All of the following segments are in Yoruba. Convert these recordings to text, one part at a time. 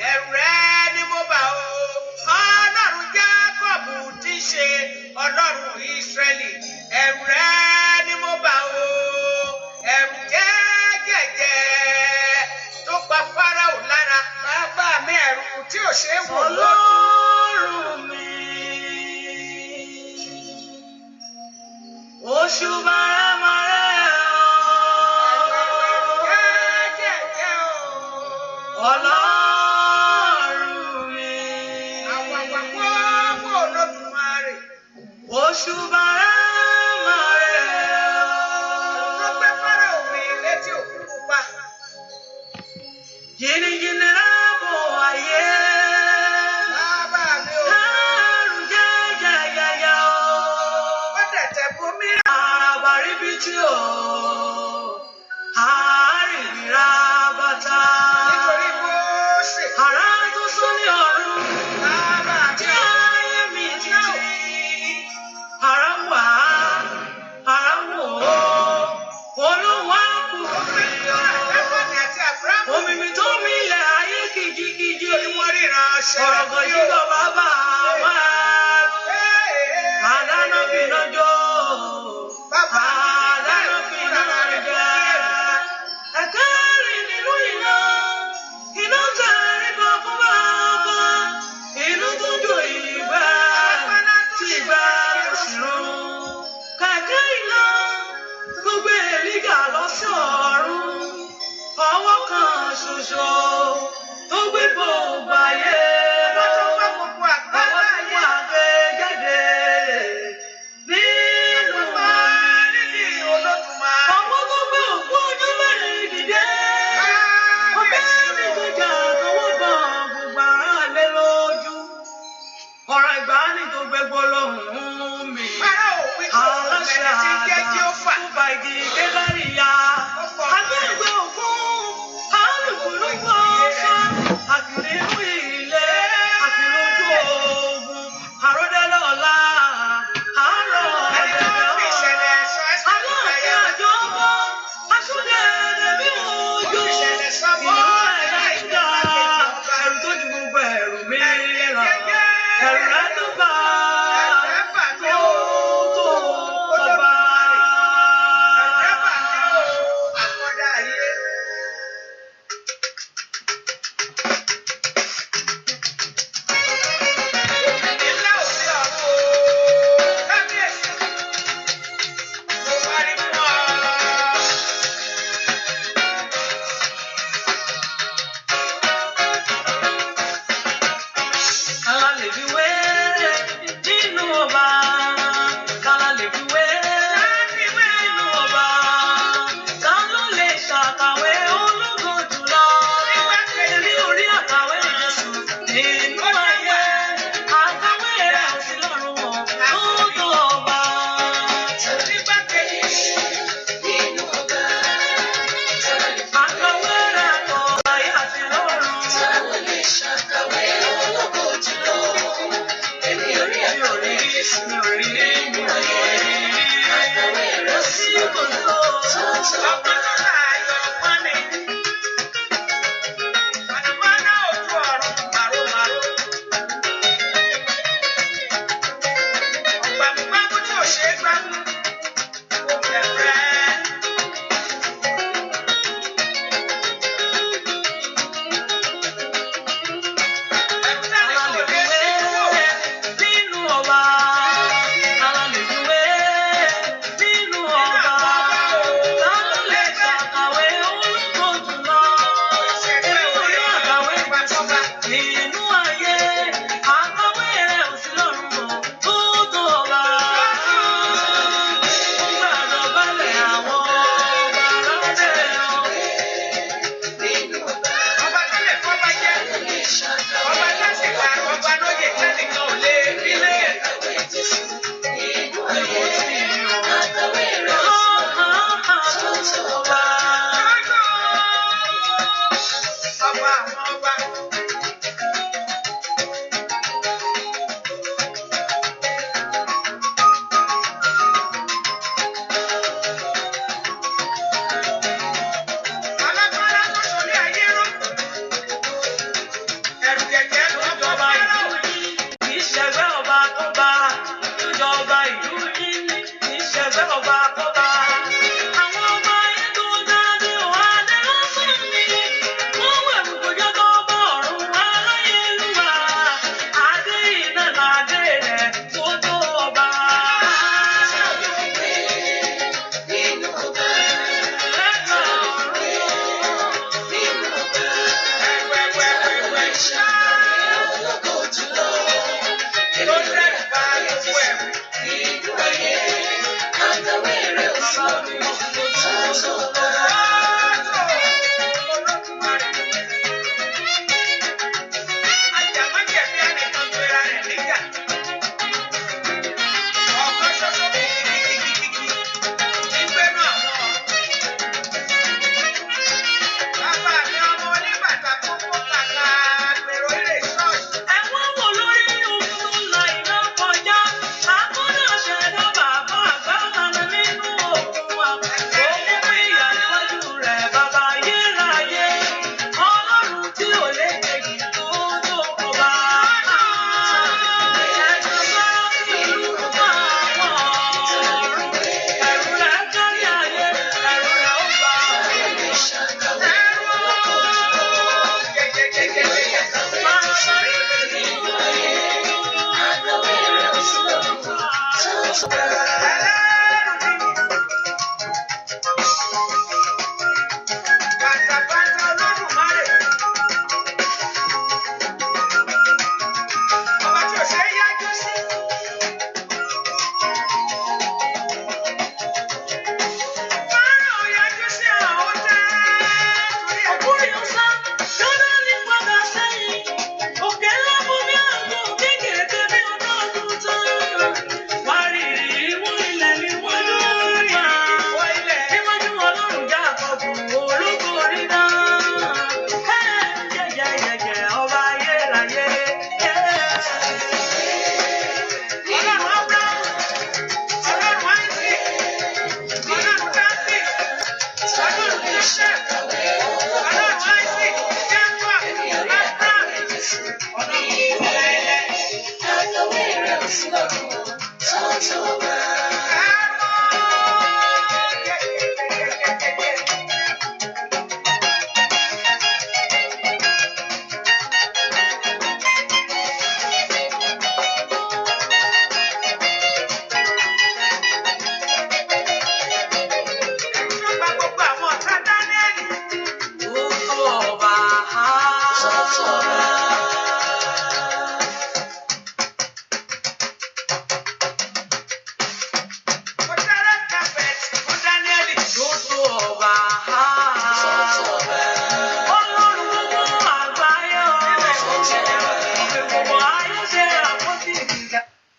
ẹ̀rù rẹ̀ ni mo bà o. Ọlọ́run Jákọ́bù tí í ṣe Ọlọ́run Ísírẹ́lì, ẹ̀rù rẹ̀ ni mo bà o. Ẹ̀rù jẹ́jẹ̀jẹ̀ tó pa Fáráò lára, bàbá mi ẹ̀rù tí ò ṣe é wò lójú. Ọlọ́run mi, oṣù bàrámàrẹ́ Ọlọ́run mi, oṣù bàrámàrẹ́ jìnnìjìnnì láàbò ayé. Ọ̀rọ̀gọ̀ yìí lọ bàbá wa àdánù bínú jọ àdánù bínú jẹ ẹ̀kẹ́rì nínú iná iná tẹ̀rí bọ̀ fún bàbá inú tó jò ìgbà tí ìgbà òṣìrò kẹ̀kẹ́ iná tó gbé èlígà lọ sí ọ̀run ọwọ́ kan ṣoṣo tó gbé gbogbo ayé.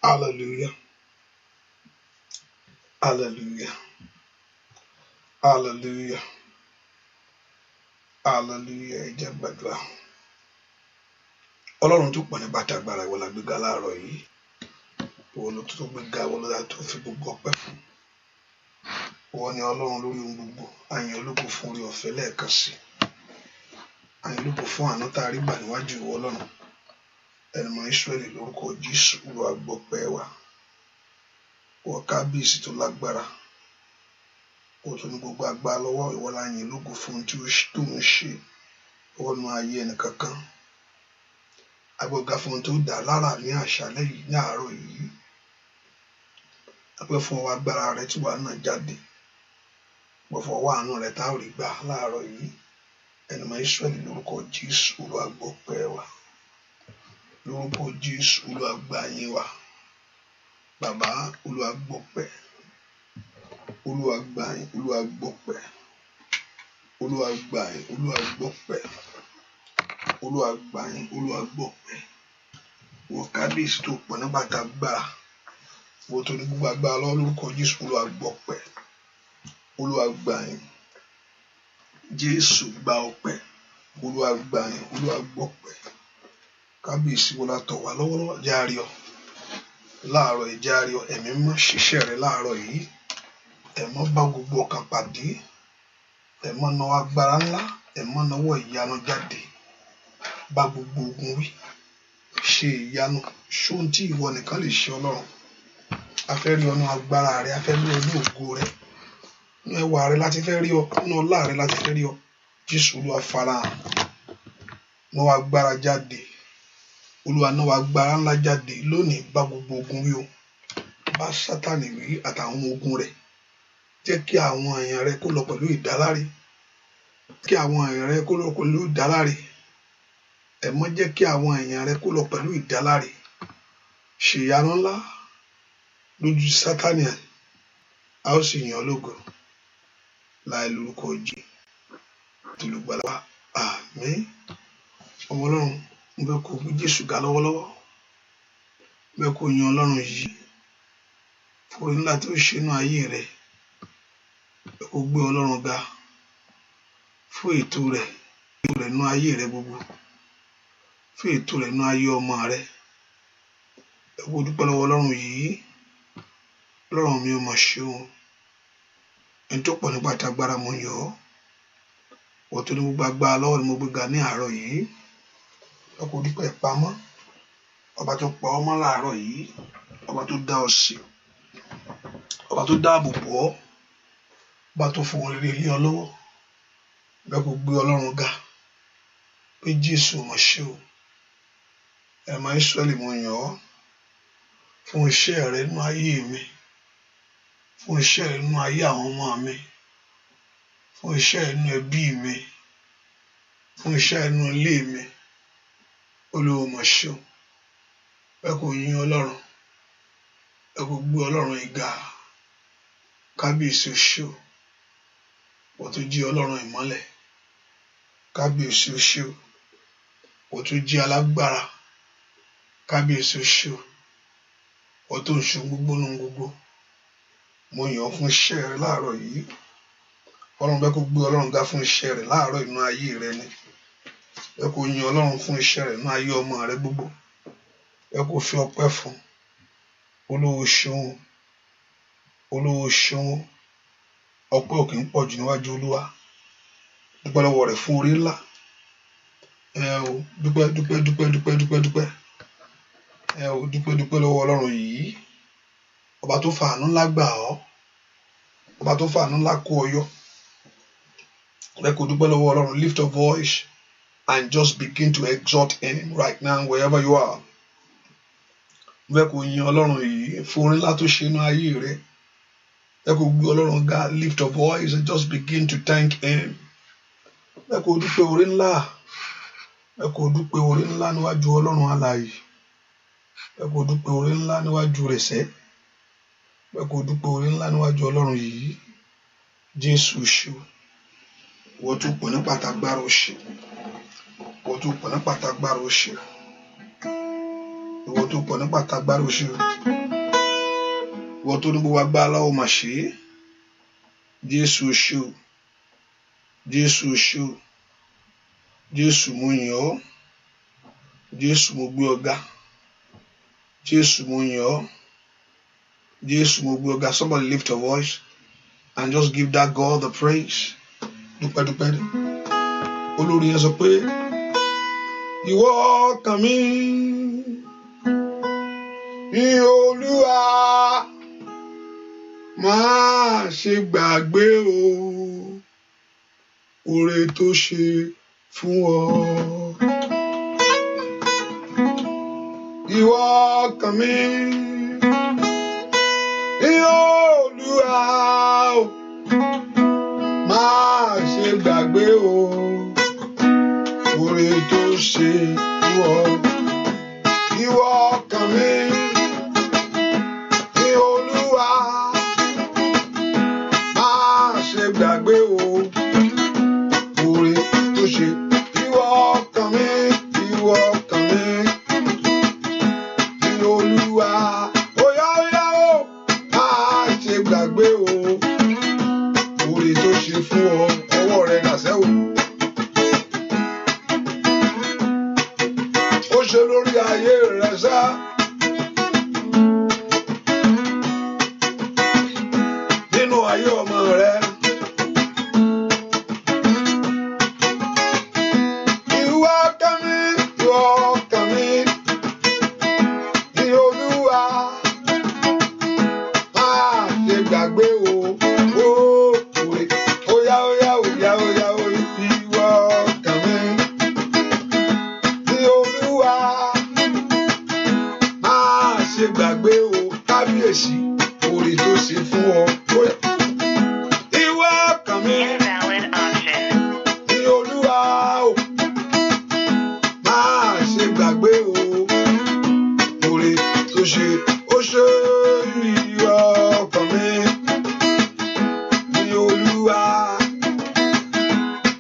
Hallelujah. Hallelujah. Hallelujah. Hallelujah. Ẹ jẹ́ gbàdúrà. Ọlọ́run tó pọ̀ ní bàtàgbára ìwọ la gbéga láàárọ̀ yìí. Ìwọ ló tó gbéga, ìwọ ló tó fi gbogbo ọpẹ́ fún. Ìwọ ni Ọlọ́run lórí ohun gbogbo. A yìn ológo fún orí ọ̀fẹ́ lẹ́ẹ̀kan sí. A yìn ológo fún àánú tá a rí gbà níwájú ìwọ Ọlọ́run. Ẹnìmọ̀ Ísírẹ́lì lórúkọ Jésù Olúwa gbọpẹ́ wa. Ìwọ kábíyèsí tó lágbára. Ìwọ tó ní gbogbo agbára lọ́wọ́, ìwọ la yìn ológo fún ohun tí tó ń ṣe. Ìwọ nu ayé ẹnìkankan. Agbọ̀gá fún ohun tó dá lára ní àṣálẹ́ yìí ní àárọ̀ yìí. Apẹ́ fún ọwọ́ agbára rẹ tí wàá náà jáde. Wọ́n fọ ọwọ́ àánú rẹ tá ò rí gbà láàárọ̀ yìí. Ẹnìmọ̀ Ísírẹ́lì lórúkọ Jésù Olúwa gbọpẹ́ wa. Lórúkọ Jésù Olúwa gbà yín wa. Bàbá Olúwa gbọpẹ́. Olúwa gbà yín, Olúwa gbọpẹ́. Olúwa gbà yín, Olúwa gbọpẹ́. Olúwa gbà yín, Olúwa gbọpẹ́. Ìwọ kábíyèsí tó pọ̀ nígbà tá a gbára. Ìwọ tó ní gbogbo agbára lọ́wọ́ lórúkọ Jésù Olúwa gbọpẹ́. Olúwa gbà yín. Jésù gba ọpẹ́. Olúwa gbà yín, Olúwa gbọpẹ́. Kábíyèsí wọlá tọ̀ wá lọ́wọ́lọ́wọ́ járe ọ. Láàárọ̀ ìjáre ọ, ẹ̀mí mọ́ ṣiṣẹ́ rẹ láàárọ̀ yìí. Ẹ̀mọ́ bá gbogbo ọkàn pàdé. Ẹ̀mọ́ náwó agbára ńlá. Ẹ̀mọ́ náwó ìyanu jáde. Bá gbogbo ogun wí. Ṣe ìyanu. Ṣóhun tí ìwọ nìkan lè ṣe Ọlọ́run. A fẹ́ rí ọ nínú agbára rẹ. A fẹ́ rí ọ ní ògo rẹ. Nínú ẹwà rẹ láti fẹ́ rí ọ. Nínú ọlá rẹ láti fẹ́ rí ọ. Jésù Olúwa farahàn. Náwó agbára jáde. Olúwa náwó agbára ńlá jáde lónìí. Bá gbogbo ogun wí o. Bá Sátánì wí àtàwọn ogun rẹ̀. Jẹ́ kí àwọn èèyàn rẹ kó lọ pẹ̀lú ìdáláre. Kí àwọn èèyàn rẹ kó lọ pẹ̀lú ìdáláre. Ẹ̀mọ́ jẹ́ kí àwọn èèyàn rẹ kó lọ pẹ̀lú ìdáláre. Ṣe ìyanu ńlá lójú Sátánì. A ó sì yìn ọ́ lógo. Láì lórúkọ Jésù. Olùgbàlà. Àmín. Ọmọ Ọlọ́run, mo fẹ́ kó gbé Jésù ga lọ́wọ́lọ́wọ́. Mo fẹ́ kó yin Ọlọ́run yìí. Fún orí ńlá tí ó ṣe inú ayé rẹ̀. Mo fẹ́ kó gbé Ọlọ́run ga. Fún ètò rẹ̀ nínú ayé rẹ̀ gbogbo. Fún ètò rẹ̀ nínú ayé ọmọ rẹ̀. Ẹ kó dúpẹ́ lọ́wọ́ Ọlọ́run yìí. Ọlọ́run mi ò mọ̀ ṣe o. Ẹni tó pọ̀ nípa ìtagbára mo yọ̀ ọ́. Wọ́n tó ní gbogbo agbára lọ́wọ́ ni mo gbé ga ní àárọ̀ yìí. Ẹ kó dúpẹ́ ìpamọ́. Ọba tó pa ọmọ láàárọ̀ yìí. Ọba tó dá ọ sí. Ọba tó dáàbò bò ọ́. Ọba tó fún wọn rere lé ọ lọ́wọ́. Bẹ́ẹ̀ kó gbé Ọlọ́run ga. Pé Jésù mọ̀ ṣe o. Ẹ̀mọ́ Ísírẹ́lì mo yàn ọ́. Fún iṣẹ́ rẹ nínú ayé mi. fún iṣẹ́ rẹ̀ nínú ayé àwọn ọmọ mi, fún iṣẹ́ rẹ̀ nínú ẹbí mi, fún iṣẹ́ rẹ̀ nínú ilé mi. Olúwa mà ṣe o. Ẹ kò yin Ọlọ́run, ẹ kò gbé Ọlọ́run ìga. Kábíyèsí o ṣé o. Wọ́n tún jí Ọlọ́run ìmọ́lẹ̀. Kábíyèsí o ṣé o. Wọ́n tún jí alágbára. Kábíyèsí o ṣé o. Wọ́n tó ń ṣe gbogbo nínú gbogbo. Mo yàn ọ́ fún iṣẹ́ rẹ láàárọ̀ yìí. Ọlọ́run bẹ́ẹ̀ kó gbé Ọlọ́run ga fún iṣẹ́ rẹ láàárọ̀ inú ayé rẹ ni. Ẹ kò yin Ọlọ́run fún iṣẹ́ rẹ inú ayé ọmọ rẹ gbogbo. Ẹ kò fi ọpẹ́ fún. Olúwa ṣeun. Olúwa ṣeun. Ọpẹ́ ò kì í pọ̀ jù níwájú Olúwa. Dúpẹ́ lọ́wọ́ rẹ̀ fún orí ńlá. Dúpẹ́ lọ́wọ́ Ọlọ́run yìí. Ọba tó fàánú ńlá gbà ọ́. Ọba tó fàánú ńlá kó ọ yọ. Ẹ kò dúpẹ́ lọ́wọ́ Ọlọ́run. Lift your voice and just begin to exalt him right now wherever you are. Ẹ kò yin Ọlọ́run yìí fún orí ńlá tó ṣe inú ayé rẹ. Ẹ kò gbé Ọlọ́run ga. Lift your voice and just begin to thank him. Ẹ kò dúpẹ́ orí ńlá. Ẹ kò dúpẹ́ orí ńlá níwájú Ọlọ́run alààyè. Ẹ kò dúpẹ́ orí ńlá níwájú rẹ̀ sẹ́. Ẹ kò dúpẹ́ orí ńlá níwájú Ọlọ́run yìí. Jésù ṣe o. Wọ́n tún pọ̀ ní pàtàgbára òṣè. Wọ́n tún pọ̀ ní pàtàgbára òṣè. Wọ́n tún pọ̀ ní pàtàgbára òṣè. Wọ́n tó ní gbogbo agbára ó mà ṣe. Jésù ṣe o. Jésù ṣe o. Jésù mo yìn ọ́. Jésù mo gbé ọ ga. Jésù mo yìn ọ́. Jésù mo gbé ọ ga. Somebody lift your voice and just give that God the praise. Dúpẹ́. Olórí yẹn sọ pé ìwọ ọkàn mi ní Olúwa máa ṣe gbàgbé o oore tó ṣe fún ọ. Ìwọ ọkàn mi ní Olúwa máa ṣe gbàgbé o oore tó ṣe fún ọ. Ìwọ ọkàn mi ní Olúwa máa ṣe gbàgbé o oore tó ṣe. Ìwọ ọkàn mi, ìwọ ọkàn mi ní Olúwa óyá o máa ṣe gbàgbé o oore tó ṣe fún ọ. Ọwọ́ rẹ̀ dàsẹ́ o. Ó ṣe lórí ayé rẹ̀ sá. Nínú ayé ọmọ rẹ̀. Ìwọ ọkàn mi, ìwọ ọkàn mi ní Olúwa máa ṣe gbàgbé o oore. Óyá ìwọ ọkàn mi ní Olúwa máa ṣe gbàgbé o. Kábíyèsí oore tó ṣe fún ọ. Ìwọ ọkàn mi ní Olúwa máa ṣe gbàgbé o oore tó ṣe. Ó ṣe ìwọ ọkàn mi ní Olúwa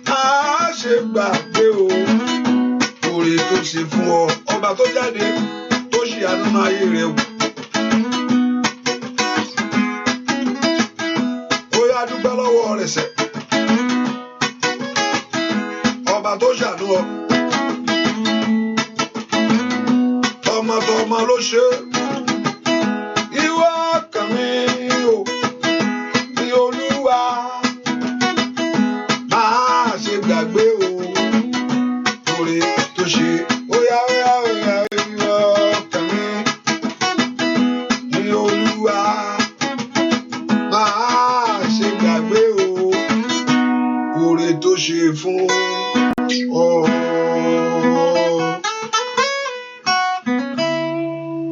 máa ṣe gbàgbé o oore tó ṣe fún ọ. Ọba tó jáde tó ṣe àánú ayé rẹ o. Ó yá dúpẹ́ lọ́wọ́ rẹ̀ sẹ́. Ọba tó ṣàánú ọ. Tọmọtọmọ ló ṣe. Ìwọ ọkàn mi o ní Olúwa máa ṣe gbàgbé o oore tó ṣe. Óyá ìwọ ọkàn mi ní Olúwa máa ṣe gbàgbé o oore tó ṣe fún ọ.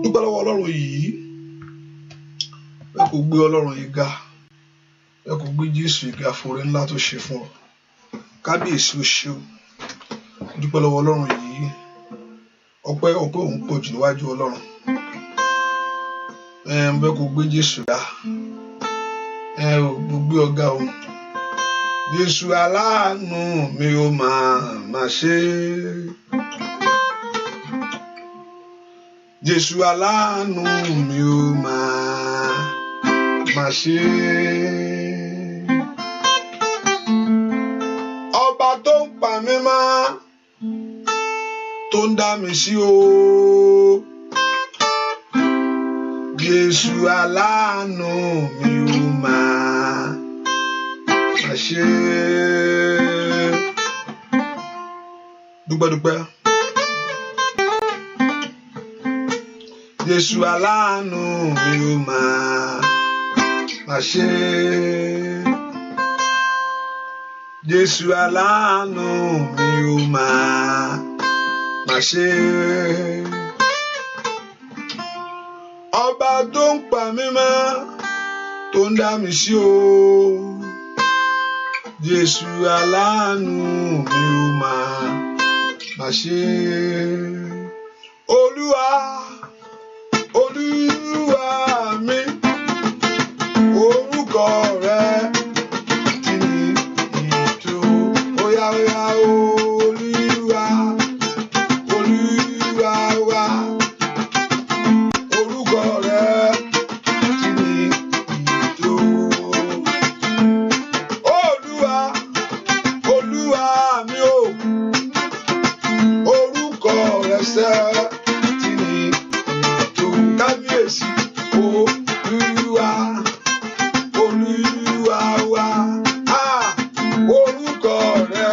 Dúpẹ́ lọ́wọ́ Ọlọ́run yìí. Ẹ kó gbé Ọlọ́run yìí ga, ẹ kó gbé Jésù yìí ga fún oore ńlá tó ṣe fún ọ. Kábíyèsí o ṣé o, dúpẹ́ lọ́wọ́ Ọlọ́run yìí, ọpẹ́ òun pọ̀ jù níwájú Ọlọ́run. Bẹ́ẹ̀ kó gbé Jésù ga, gbé ọ̀gá o. Jésù aláàánú mi ó máa ṣe. Jésù aláàánú mi ó máa ṣe. Ọba tó ń pa mí mọ́, tó ń dá mi sí o. Jésù aláàánú mi ó máa ṣe. Dúpẹ́. Jésù aláàánú mi ó máa ṣe. Jésù aláàánú mi ó máa ṣe. Ọba tó ń pa mí mọ́, tó ń dá mi sí o. Jésù aláàánú mi ó máa ṣe. Olúwa mi, orúkọ rẹ ti ní ìtò. Óyá Olúwa wa, orúkọ rẹ ti ní ìtò. Olúwa mi o, orúkọ rẹ sẹ́ ti ní ìtò. Kábíyèsí Olúwa wa, orúkọ rẹ.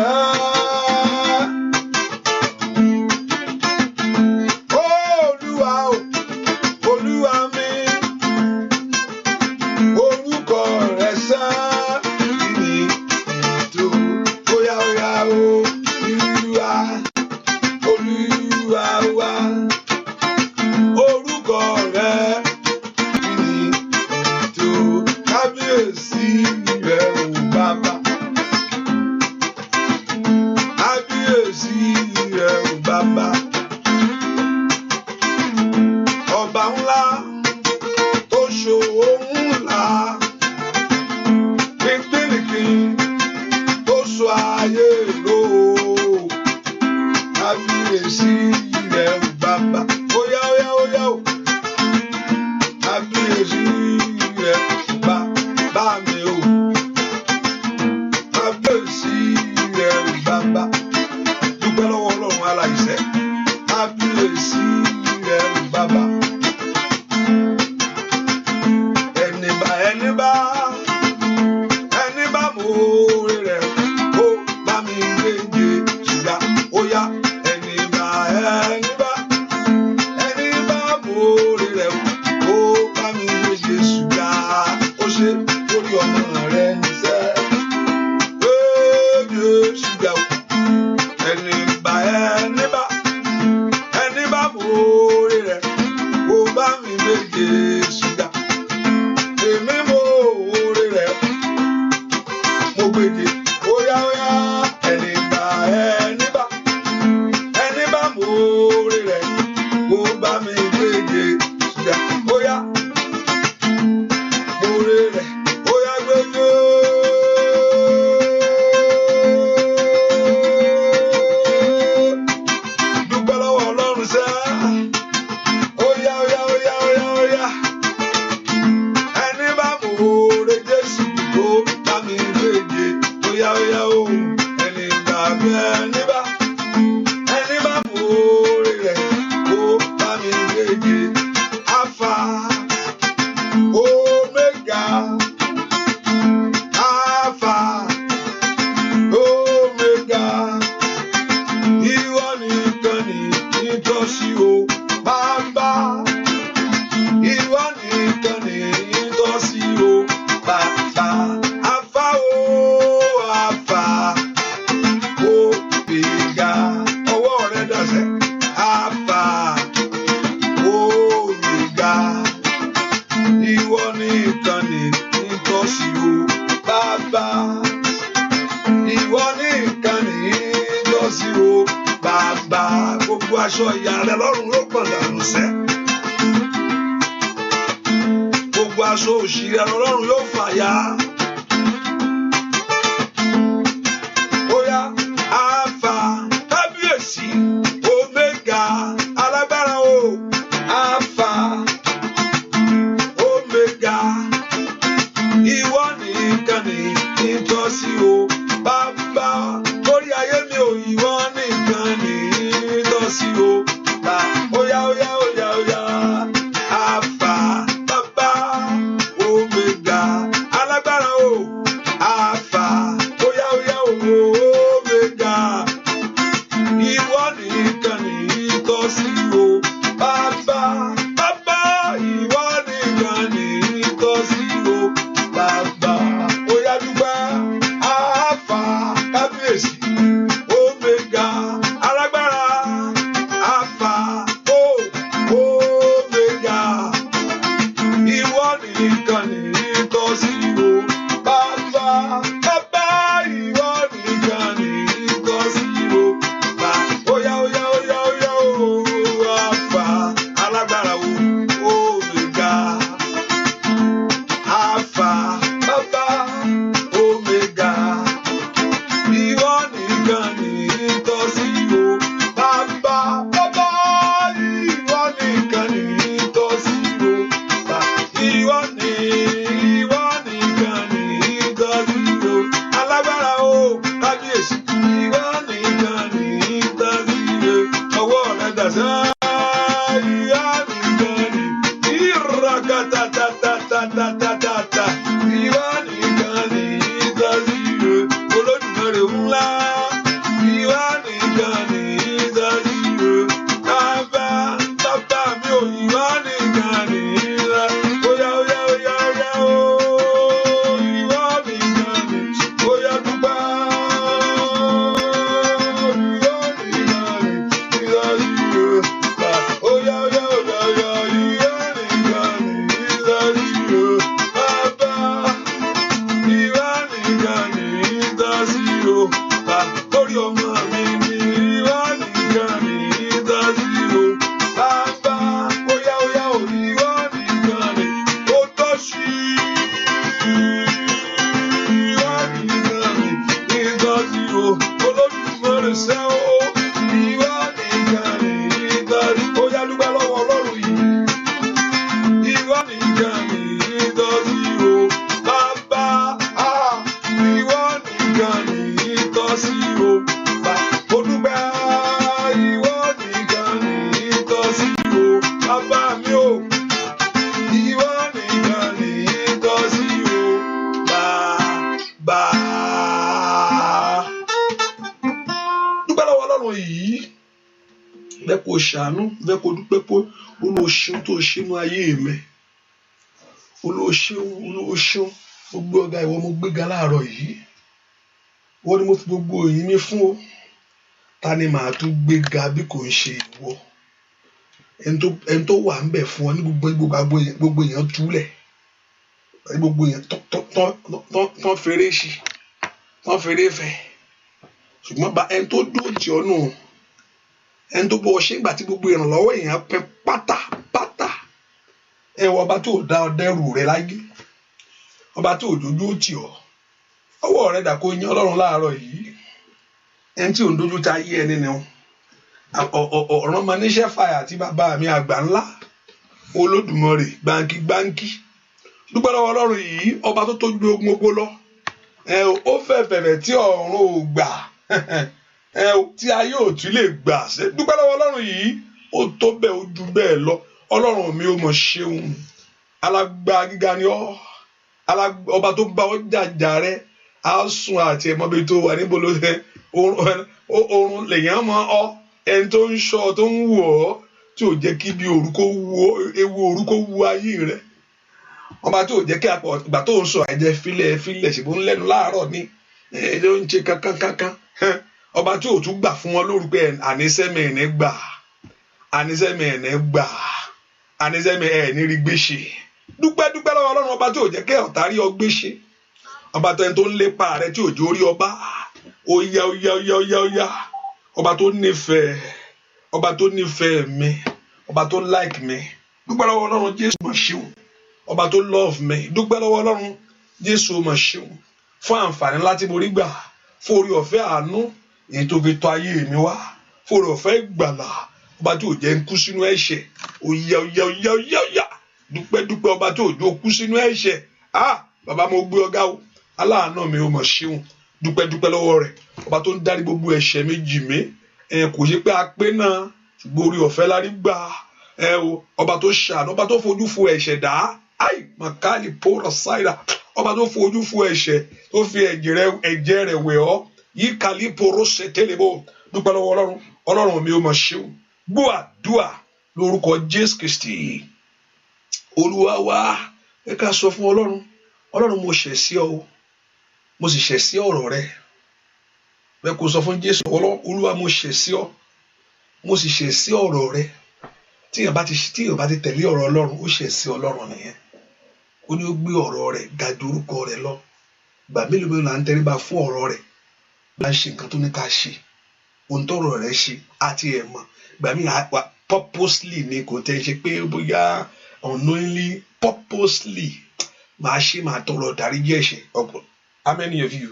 Olúwa mi, orúkọ rẹ sẹ́ ti ní ìtò. Óyá Olúwa wa, orúkọ rẹ ti ní ìtò. Kábíyèsí rẹ o bàbá, kábíyèsí rẹ o bàbá. Ọba ńlá tó ṣòwò ńlá, pínpínlìkín tó sọ ayé lò. Kábíyèsí rẹ o bàbá. Óyá o, kábíyèsí rẹ bàbá mi o. Kábíyèsí rẹ o bàbá. Dúpẹ́ lọ́wọ́ Ọlọ́run aláìṣẹ̀. Kábíyèsí rẹ o bàbá. Ẹni bá mọ oore rẹ̀ ó bá mi gbé Jésù ga. Óyá ẹni bá mọ oore rẹ̀ ó bá mi gbé Jésù ga. Ó ṣe lórí ọmọ rẹ̀ níṣẹ́, gbé Jésù ga. Ẹni bá mọ oore rẹ̀ ó bá mi gbé Jésù ga. Èmi mọ oore rẹ̀, mo gbèdé. Óyá ẹni bá mọ oore rẹ̀ ó bá mi gbé Jésù ga. Óyá oore rẹ̀, óyá gbégbé. Dúpẹ́ lọ́wọ́ Ọlọ́run sẹ́. Óyá. Ẹni bá mọ oore Jésù ó bá mi gbé Jésù. Óyá o, ẹni bá mọ oore rẹ̀ ó bá mi gbé Jésù. Alpha Omega, Alpha Omega, ìwọ nìkan ni nítòsí o bàbá. Ìwọ nìkan ni nítòsí o bàbá. Alpha Omega, ọwọ́ rẹ dọ̀sẹ̀. Alpha Omega, ìwọ nìkan. aṣọ ìyà rẹ lọ́rùn yóò gbọ̀n dànù sẹ́. Gbogbo aṣọ òṣì rẹ lọ́rùn yóò fàya. Bóyá Alpha kábíyèsí Omega alágbára o. Alpha Omega ìwọ nìkan ni nítòsí o. Bàbá lórí ayé mi ò ìwọ nìkan ni nítòsí o. Óyá óyá óyá óyá Alpha bàbá Omega alágbára o. Alpha óyá óyá Omega ìwọ nìkan ni nítòsí o. Bàbá bàbá ìwọ nìkan ni nítòsí o. Bàbá óyá dúpẹ́ Alpha kábíyèsí Omega alágbára. Alpha Omega ìwọ nìkan ni nítòsí o. Bàbá bàbá ìwọ nìkan ni nítòsí o. Óyá óyá óyá óyá o. Alpha alágbára o. Omega Alpha bàbá Omega ìwọ nìkan ni nítòsí o. Bàbá bàbá ìwọ nìkan ni nítòsí o. Ìwọ nìkan ni nítòsí o. Alágbára o kábíyèsí ìwọ nìkan ni nítòsí o. Ọwọ́ rẹ̀ dàsá ìwọ nìkan ni ìràkàtàtàtàtàtàtà ìwọ nìkan ni nítòsí o. Olódùmarè ńlá ìwọ nìkan ni nítòsí o. Bàbá bàbá mi ò ìwọ nìkan ni nítòsí o. Óyá óyá óyá óyá o. Ìwọ nìkan ni óyá dúpẹ́. Ìwọ nìkan ni nítòsí o. Óyá óyá óyá óyá ìwọ nìkan ni nítòsí o. Bàbá ìwọ nìkan ni nítòsí o. Lórí ọmọ mi ni ìwọ nìkan ni nítòsí o. Bàbá óyá óyá o ìwọ nìkan ni ó tọ́sí. Ìwọ nìkan ni nítòsí o. Olódùmarè ṣẹ́ o. Ìwọ nìkan ni nítòsí. Óyá dúpẹ́ lọ́wọ́ Ọlọ́run yìí. Ìwọ nìkan ni nítòsí o. Bàbá ìwọ nìkan ni nítòsí o. Mo dúpẹ́ ìwọ nìkan ni nítòsí o. Bàbá mi o. Ìwọ nìkan ni nítòsí o. Bàbá. Dúpẹ́ lọ́wọ́ Ọlọ́run yìí. Bẹ́ẹ̀ kò ṣàánú, bẹ́ẹ̀ kò dúpẹ́ pé olóṣèlú tó ṣe inú ayé mi. Olóṣèlú gbogbo ọ̀gá ìwọ mo gbéga láàárọ̀ yìí. Wọ́n ní mo fi gbogbo èyí mi fún o. Ta ni màá tún gbéga bí kò ń ṣe ìwọ? Ẹni tó wà ń bẹ̀ fún ọ ní gbogbo èèyàn túlẹ̀. Gbogbo èèyàn tán fèrè ṣì, tán fèrè fẹ̀. Ṣùgbọ́n ẹni tó dúró tì ọ́ nù. Ẹni tó bọ́ ọ ṣe ìgbà tí gbogbo ìrànlọ́wọ́ èèyàn pẹ́ pátápátá. Ẹwọ ọba tó dá ọ dẹrù rẹ láyé. Ọba tó dojú tì ọ́. Ọwọ́ rẹ dà kó yín Ọlọ́run láàárọ̀ yìí. Ẹni tí ò ń dojú ta ayé ẹni ni ọ̀ràn máa níṣẹ́ fàyà tí bàbá mi àgbà ńlá Olódùmarè gbáǹkì. Dúpẹ́ lọ́wọ́ Ọlọ́run yìí ọba tó tójú ogun gbogbo lọ. Ó fẹ̀fẹ̀rẹ̀ tí ọ̀run ò gbà. Tí ayé ò tún lè gbà ṣe. Dúpẹ́ lọ́wọ́ Ọlọ́run yìí ó tó bẹ́ẹ̀ ó ju bẹ́ẹ̀ lọ. Ọlọ́run mi ò mọ̀ ṣeun. Alágbá gíga ni ọ́. Ọba tó bá ọ jàjà rẹ á sùn àti ẹ̀mọ́bi tó wà níbo ló ṣe oorun lèyàn mọ́ ọ. Ẹni tó ń ṣọ́ tó ń wù ọ́ tí ò jẹ́ kí bí ewu orúkọ wu ayé rẹ. Ọba tí ò jẹ́ kí ìgbà tó ń sọ àìjẹ́ filẹ̀ ṣùgbọ́n lẹ́nu láàárọ̀ ni ló ń ṣe kankan. Ọba tí ò tún gbà fún wọn lórúkọ ànísẹ́mẹ̀ ẹ̀ ní rí gbéṣe. Dúpẹ́ lọ́wọ́ Ọlọ́run ọba tí ò jẹ́ kí ọ̀tá rí ọ gbéṣe. Ọba tó ẹni tó ń lépa rẹ tí ò jẹ́ orí ọba. Ó yá. Ọba tó nífẹ̀ẹ́ ọba tó nífẹ̀ẹ́ mi, ọba tó like mi, dúpẹ́ lọ́wọ́ Ọlọ́run Jésù mà ṣeun, ọba tó love mi, dúpẹ́ lọ́wọ́ Ọlọ́run Jésù mà ṣeun fún àǹfààní láti mo rí gbà, fún orí ọ̀fẹ́ àánú èyí tó fi tọ́ ayé mi wá, fún orí ọ̀fẹ́ ìgbàlà, ọba tí ò jẹ́ ń kú sínú ẹ̀ṣẹ̀, òyà dúpẹ́ ọba tí ò jẹ́ kú sínú ẹ̀ṣẹ̀. Bàbá mo gbé ọ̀gá o, aláàánú mi ò mọ̀ ṣeun, dúpẹ́ lọ́wọ́ rẹ̀, ọba tó ń dárí gbogbo ẹ̀ṣẹ̀ mi jì mí, kò yẹ pé a pé náà ṣùgbọ́n orí ọ̀fẹ́ lárí gbà, ọba tó ṣàánú, ọba tó fojú fo ẹ̀ṣẹ̀ dá, màkàlì pòrọ̀ ṣáìdà, ọba tó fojú fo ẹ̀ṣẹ̀ tó fi ẹ̀jẹ̀ rẹ̀ wẹ̀ ọ́, yìí kàlí pòrọ̀ ṣètẹ́lẹ̀bọ̀, dúpẹ́ lọ́wọ́ Ọlọ́run mi ò mọ̀ ṣeun. Gbọ́ àdúà lórúkọ Jésù Kristi Olúwa wa. Ẹ ká sọ fún Ọlọ́run mo ṣẹ̀ sí ọ, mo sì ṣẹ̀ sí ọ̀rọ̀ rẹ. Bẹ́ẹ̀ kó sọ fún Jésù, Olúwa mo ṣẹ̀ sí ọ, mo sì ṣẹ̀ sí ọ̀rọ̀ rẹ. Tí èèyàn bá ti tẹ̀lé ọ̀rọ̀ Ọlọ́run, ó ṣẹ̀ sí Ọlọ́run nìyẹn. Ó ní ó gbé ọ̀rọ̀ rẹ̀ ga ju orúkọ rẹ̀ lọ. Ìgbà mélòó là ń tẹríba fún ọ̀rọ̀ rẹ̀, bá ń ṣe nǹkan tó ní ká ṣe, ohun tọ́rọ̀ rẹ̀ ṣe àti ẹ̀ mọ̀. Ìgbà míì purposely ni, kò tẹ́ ṣe pé bóyá unknowingly, purposely máa tọrọ dáríjì ẹ̀ṣẹ̀. How many of you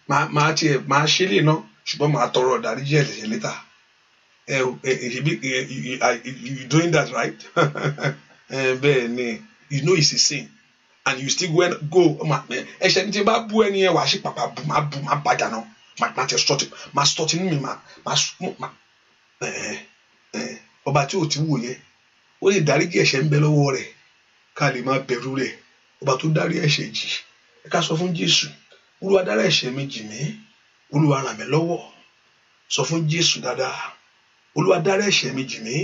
máa ṣe lè ná ṣùgbọ́n máa tọrọ dáríjì ẹ̀ṣẹ̀ later? You doing that, right? Bẹ́ẹ̀ ni, you know it's a sin and you still go ẹ̀ṣẹ̀ ní tí bá bú ẹni yẹn wàá ṣe pàpà bú máa bàjá náà, máa tẹ stọtì nínú mi, ọba tí ò ti wò yẹn ó lè dáríjì ẹ̀ṣẹ̀ ń bẹ lọ́wọ́ rẹ̀ ká lè máa bẹ̀rù rẹ̀, ọba tó dárí ẹ̀ṣẹ̀ jì. Ẹ ká sọ fún Jésù, Olúwa dárí ẹ̀ṣẹ̀ mi jì mí, Olúwa ràn mí lọ́wọ́. Sọ fún Jésù dáadáa, Olúwa dárí ẹ̀ṣẹ̀ mi jì mí,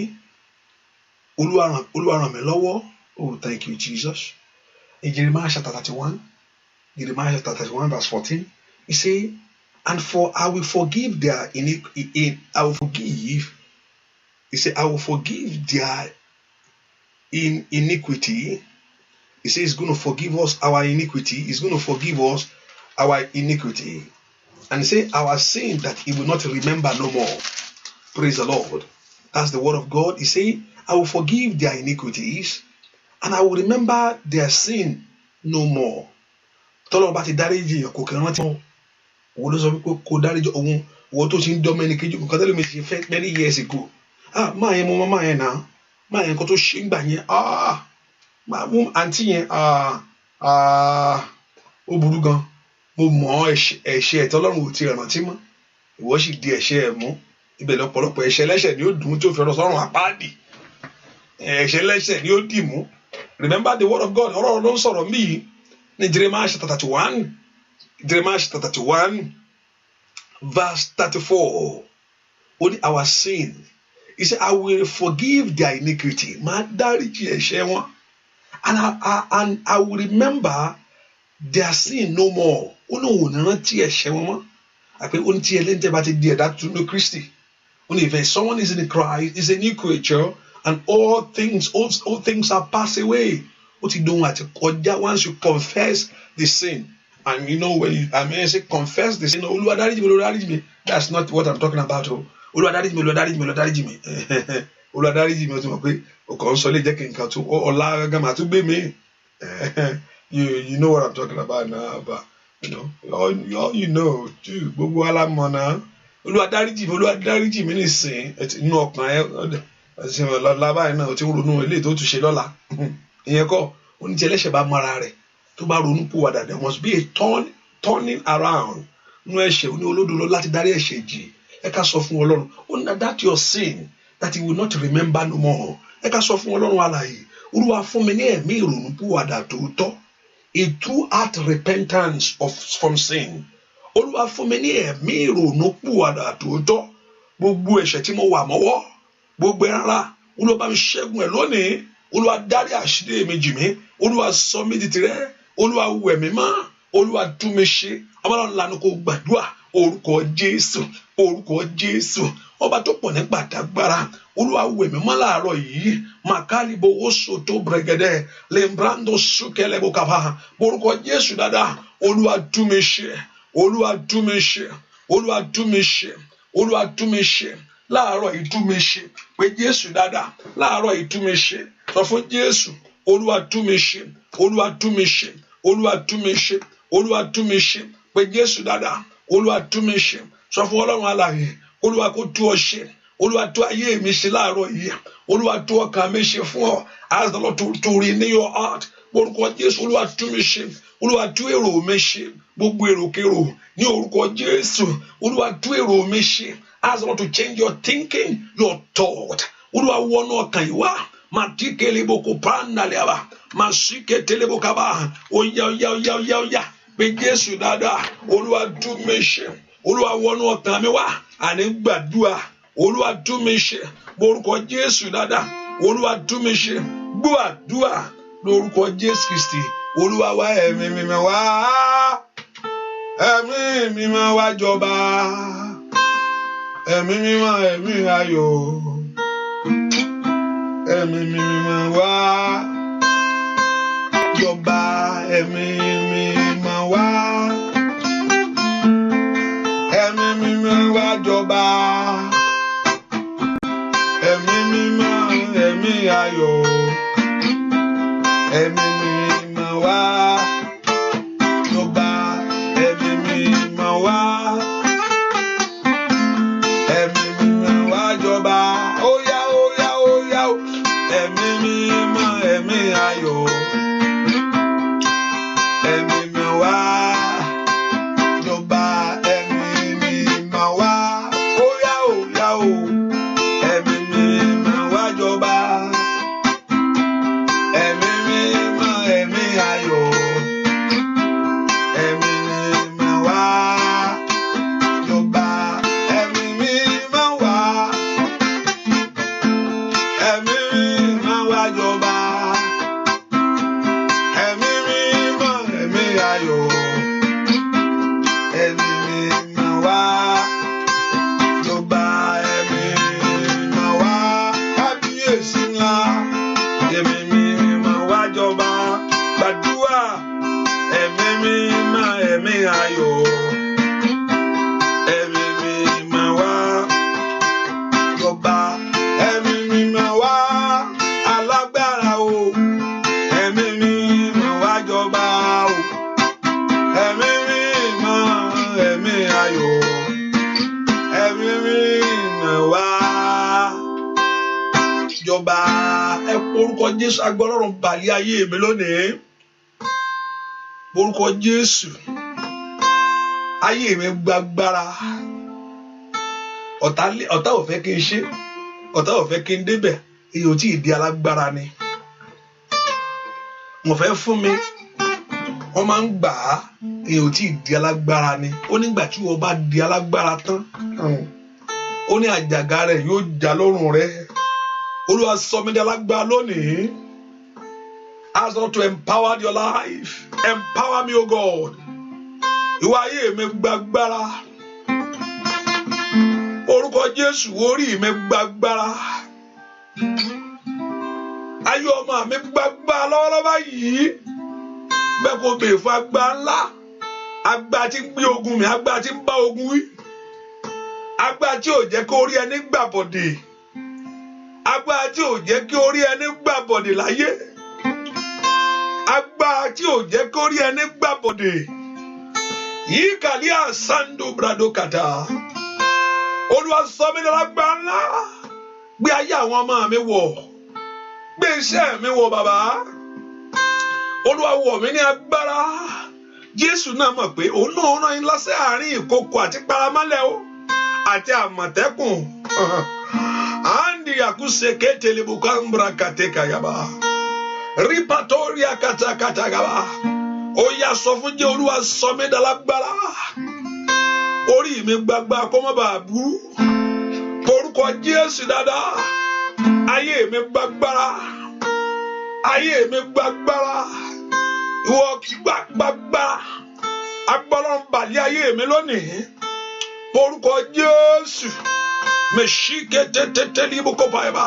Olúwa ràn mí lọ́wọ́. Oh, thank you, Jesus. In Jeremiah chapter 31, verse 14, he say, and I will forgive their iniquity. He said, I will forgive their iniquity. He says he's going to forgive us our iniquity. He's going to forgive us our iniquity. And he said, our sin that he will not remember no more. Praise the Lord. That's the word of God. He said, I will forgive their iniquities and I will remember their sin no more. Tọ́lọ́ bá ti dáríjì èèyàn kò kí rántí wọn. Òun ló sọ wípé kò dáríjì òun tó ti ń dọ́mọ ẹni kejì kò kọ́tẹ́lẹ̀ mi ti fẹ́ many years ago. Máa yẹn mo máa yẹn náà. Máa yẹn kó tó ṣe ń gbà yẹn. Máa mú àǹtí yẹn ó burú gan. Mo mọ̀ ẹ̀ṣẹ̀ tọ́lọ́run ò ti rántí mọ́. Ìwọ sì di ẹ̀ṣẹ̀ ẹ̀ mú. Ibẹ̀ lọ́pọ̀lọpọ̀ ẹ̀ṣẹ̀ lẹ́ṣẹ̀ ni ó dùn tí ó fi ọ̀rọ̀ sọ́run àpáàdì. Ẹ̀ṣẹ̀ lẹ́ṣẹ̀ ni ó dì mú. Remember the word of God. Ọ̀rọ̀ ló ń sọ̀rọ̀ mí ní Jeremiah chapter 31. Jeremiah chapter 31 verse 34. Only our sin. He said, I will forgive their iniquity. Máa dáríjì ẹ̀ṣẹ̀ wọn. And I will remember their sin no more. Ó ní òun rántí ẹ̀ṣẹ̀ wọn mọ́. Àpé ó ní tí ẹlẹ́ntẹ́ bá ti di ẹ̀dá tó ní Kristi. Ó ní if someone is in Christ, is a new creature, and all things are passed away. Ó ti dohun àti kọjá once you confess the sin. And you know when I say confess the sin, Olúwa dáríjì mi, Olúwa dáríjì mi. That's not what I'm talking about. Olúwa dáríjì mi, Olúwa dáríjì mi, Olúwa dáríjì mi. Olúwa dáríjì mi, ó ti mọ̀ pé ọkọ̀ ń sọ lè jẹ́ kí nǹkan tó ọ̀la gàmà tó gbé mi. You know what I'm talking about now, but you know, all you know, too. Gbogbo alámọ̀ náà. Olúwa dáríjì mi nísìn inú ọkàn ẹ ẹsìn lọ́la báyìí náà ó ti ń ronú eléyìí tó tún ṣe lọ́la. Ìyẹn kọ́ ó ní tí ẹlẹ́ṣẹ̀ bá mara rẹ̀ tó bá ronú pìwàdà, there must be a turning around nínú ẹ̀ṣẹ̀. Ó ní olódodo láti dárí ẹ̀ṣẹ̀ jì. Ẹ ká sọ fún Ọlọ́run, ó ní that your sin that he will not remember no more. Ẹ ká sọ fún Ọlọ́run alààyè, Olúwa fún mi ní ẹ̀mí ìrònú pìwàdà tòótọ́, a true heart repentance from sin. Olúwa fún mi ní ẹ̀mí ìrònú pìwàdà tòótọ́. Gbogbo ẹ̀ṣẹ̀ tí mo wà mọ́wọ́, gbogbo ẹ̀rá, Olúwa bá mi ṣẹ́gun ẹ̀ lónìí. Olúwa dárí àṣírí mi jì mí. Olúwa sọ mí di tirẹ̀. Olúwa wẹ̀ mí mọ́. Olúwa tú mi ṣe. Ọmọlọ́run lanu kó gbàdúrà orúkọ Jésù, orúkọ Jésù. Ọba tó pọ̀ nípa àdágbára. Olúwa wẹ̀ mí mọ́ láàárọ̀ yìí. Màkàlíbo oṣù tó brẹ̀gẹ̀dẹ̀ lẹ́mbrando súnkẹ́lẹ́bó kàfà. Orúkọ Jésù dáadáa. Olúwa tú mi ṣe. Olúwa tú mi ṣe. Olúwa tú mi ṣe. Olúwa tú mi ṣe. láàárọ̀ yìí tú mi ṣe pé Jésù dáadáa láàárọ̀ yìí tú mi ṣe sọ fún Jésù Olúwa tú mi ṣe Olúwa tú mi ṣe Olúwa tú mi ṣe Olúwa tú mi ṣe pé Jésù dáadáa Olúwa tú mi ṣe sọ fún Ọlọ́run alààyè Olúwa kó tú ọ ṣe Olúwa tú ayé mi ṣe láàárọ̀ yìí Olúwa tú ọkàn mi ṣe fún ọ ask the Lord to renew your heart orúkọ Jésù Olúwa tú mi ṣe Olúwa tú èrò mi ṣe gbogbo èròkèrò ní orúkọ Jésù Olúwa tú èrò mi ṣe ask the Lord to change your thinking your thought Olúwa wọnú ọkàn yìí wá màtíkèléboko pàǹdàlẹ́àbà màsíkètèlébokàbà óyá pé Jésù dáadáa Olúwa tú mi ṣe Olúwa wọnú ọkàn mi wá àní gbàdúrà Olúwa tú mi ṣe orúkọ Jésù dáadáa Olúwa tú mi ṣe gbọ́ àdúrà lórúkọ Jésù Kristi Olúwa wá ẹ̀mí mímọ́ wá ẹ̀mí mímọ́ wá jọba ẹ̀mí mímọ́ ẹ̀mí ayọ̀ ẹ̀mí mímọ́ wá jọba ẹ̀mí mímọ́ wá ẹ̀mí mímọ́ wá jọba ẹ̀mí mímọ́ ẹ̀mí ayọ̀ ẹ̀mí mímọ́ wá jọba ẹ̀mí mímọ́ wá ẹ̀mí mímọ́ wá jọba óyá ẹ̀mí mímọ́ ẹ̀mí ayọ̀ ẹ̀mí mímọ́ wá jọba ẹ̀mí mímọ́ wá óyá ẹ̀mí mímọ́ wá jọba ẹ̀mí mímọ́ ẹ̀mí ayọ̀ ẹ̀mí mímọ́ wá jọba ẹ̀mí mímọ́ wá ẹ̀mí mímọ́ wá jọba ẹ̀mí mímọ́ ẹ̀mí ayọ̀ ẹ̀mí mímọ́ wá jọba ẹ̀mí mímọ́ wá kábíyèsí ńlá ẹ̀mí mímọ́ wá jọba gbàdúrà ẹ̀mí mímọ́ ẹ̀mí ayọ̀ ẹ̀mí mímọ́ wá jọba ẹ̀mí mímọ́ wá alágbára o ẹ̀mí mímọ́ wá jọba o ẹ̀mí mímọ́ ẹ̀mí ayọ̀ ẹ̀mí mímọ́ wá jọba ẹ porúkọ Jésù agbọ́lọ́run balẹ̀ ayé mi lónìí porúkọ Jésù ayé mi gbàgbára ọ̀tá ò fẹ́ kí n ṣe ọ̀tá ò fẹ́ kí n débẹ̀ èyí ò tí ì di alágbára ni wọ́n fẹ́ fún mi wọ́n máa ń gbà á èyí ò tí ì di alágbára ni ó nígbà tí wọ́n bá di alágbára tán ó ní àjàgà rẹ̀ yóò já lọ́rùn rẹ̀ Olúwa sọ mí di alágbára lónìí ask God to empower your life empower me o God ìwà ayé mi gbàgbára orúkọ Jésù orí mi gbàgbára ayé ọmọ mi gbàgbára lọ́wọ́lọ́wọ́ yìí bẹ́ẹ̀ kò bèè fún agbára ńlá agbára tí ń gbé ogun mi agbára tí ń bá ogun wí agbára tí ò jẹ́ kí orí ẹni gbàbọ̀dè agbára tí ò jẹ́ kí orí ẹni gbàbọ̀dè láyé agbára tí ò jẹ́ kí orí ẹni gbàbọ̀dè yìí kàlí àsándò brado kàtà Olúwa sọ mí lágbára ńlá gbé ayé àwọn ọmọ mi wọ̀ gbé iṣẹ́ mi wọ̀ bàbá Olúwa wọ̀ mí ní agbára Jésù náà mọ̀ pé òun náà rán yín lọ sí àárín ìkòkò àti paramọ́lẹ̀ o àti àmọ̀tẹ́kùn andi yakuse ketele bukambra kateka yaba ripatoria katakata yaba ó yá sọ fún jẹ́ Olúwa sọ mí lágbára orí mi gbagba kó má bàa burú orúkọ Jésù dáadáa ayé mi gbàgbára ayé mi gbàgbára ìwọ gbàgbára agbọ́lọ́n balẹ̀ ayé mi lónìí orúkọ Jésù mèṣíkè tètè líbùkọ́ bàbá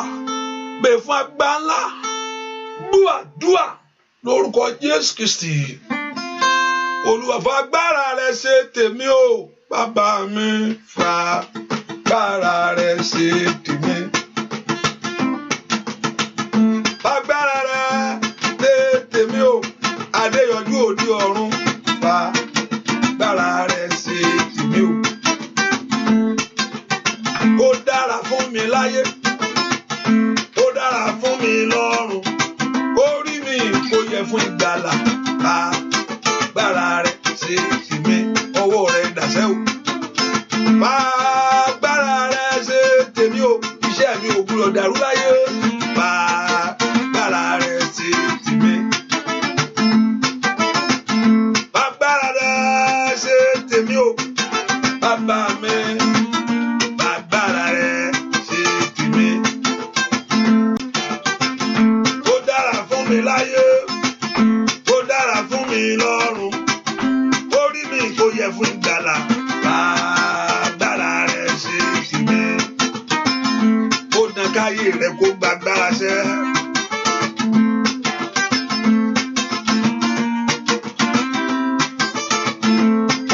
bẹ́ẹ̀ fún agbá ńlá dúà lórúkọ Jésù Kristi Olúwa fún agbára rẹ ṣe tèmi o bàbá mi fa gbára rẹ̀ ṣe tèmi. Agbára rẹ̀ ṣe tèmi o, Adéyọjú òde ọ̀run. Agbára rẹ̀ ṣe tèmi o. Ó dára fún mi láyé, ó dára fún mi lọ́run. Orí mi kò yẹ fún ìgbàlà. Agbára rẹ̀ ṣe tèmi, ọwọ́ rẹ̀ dàṣẹ́ o. Agbára rẹ̀ ṣe tèmi o, iṣẹ́ mi ò gbúdọ̀ dàrú láyé. Agbára rẹ̀ ṣe tèmi. Agbára rẹ̀ ṣe tèmi o, bàbá mi. Agbára rẹ̀ ṣe tèmi. Ó dára fún mi láyé, ó dára fún mi lọ́run. Orí mi kò yẹ fún ìgbàlà. Agbára rẹ̀ ṣe tèmi. Ó dán káyé rẹ̀ kó gbàgbára ṣẹ́.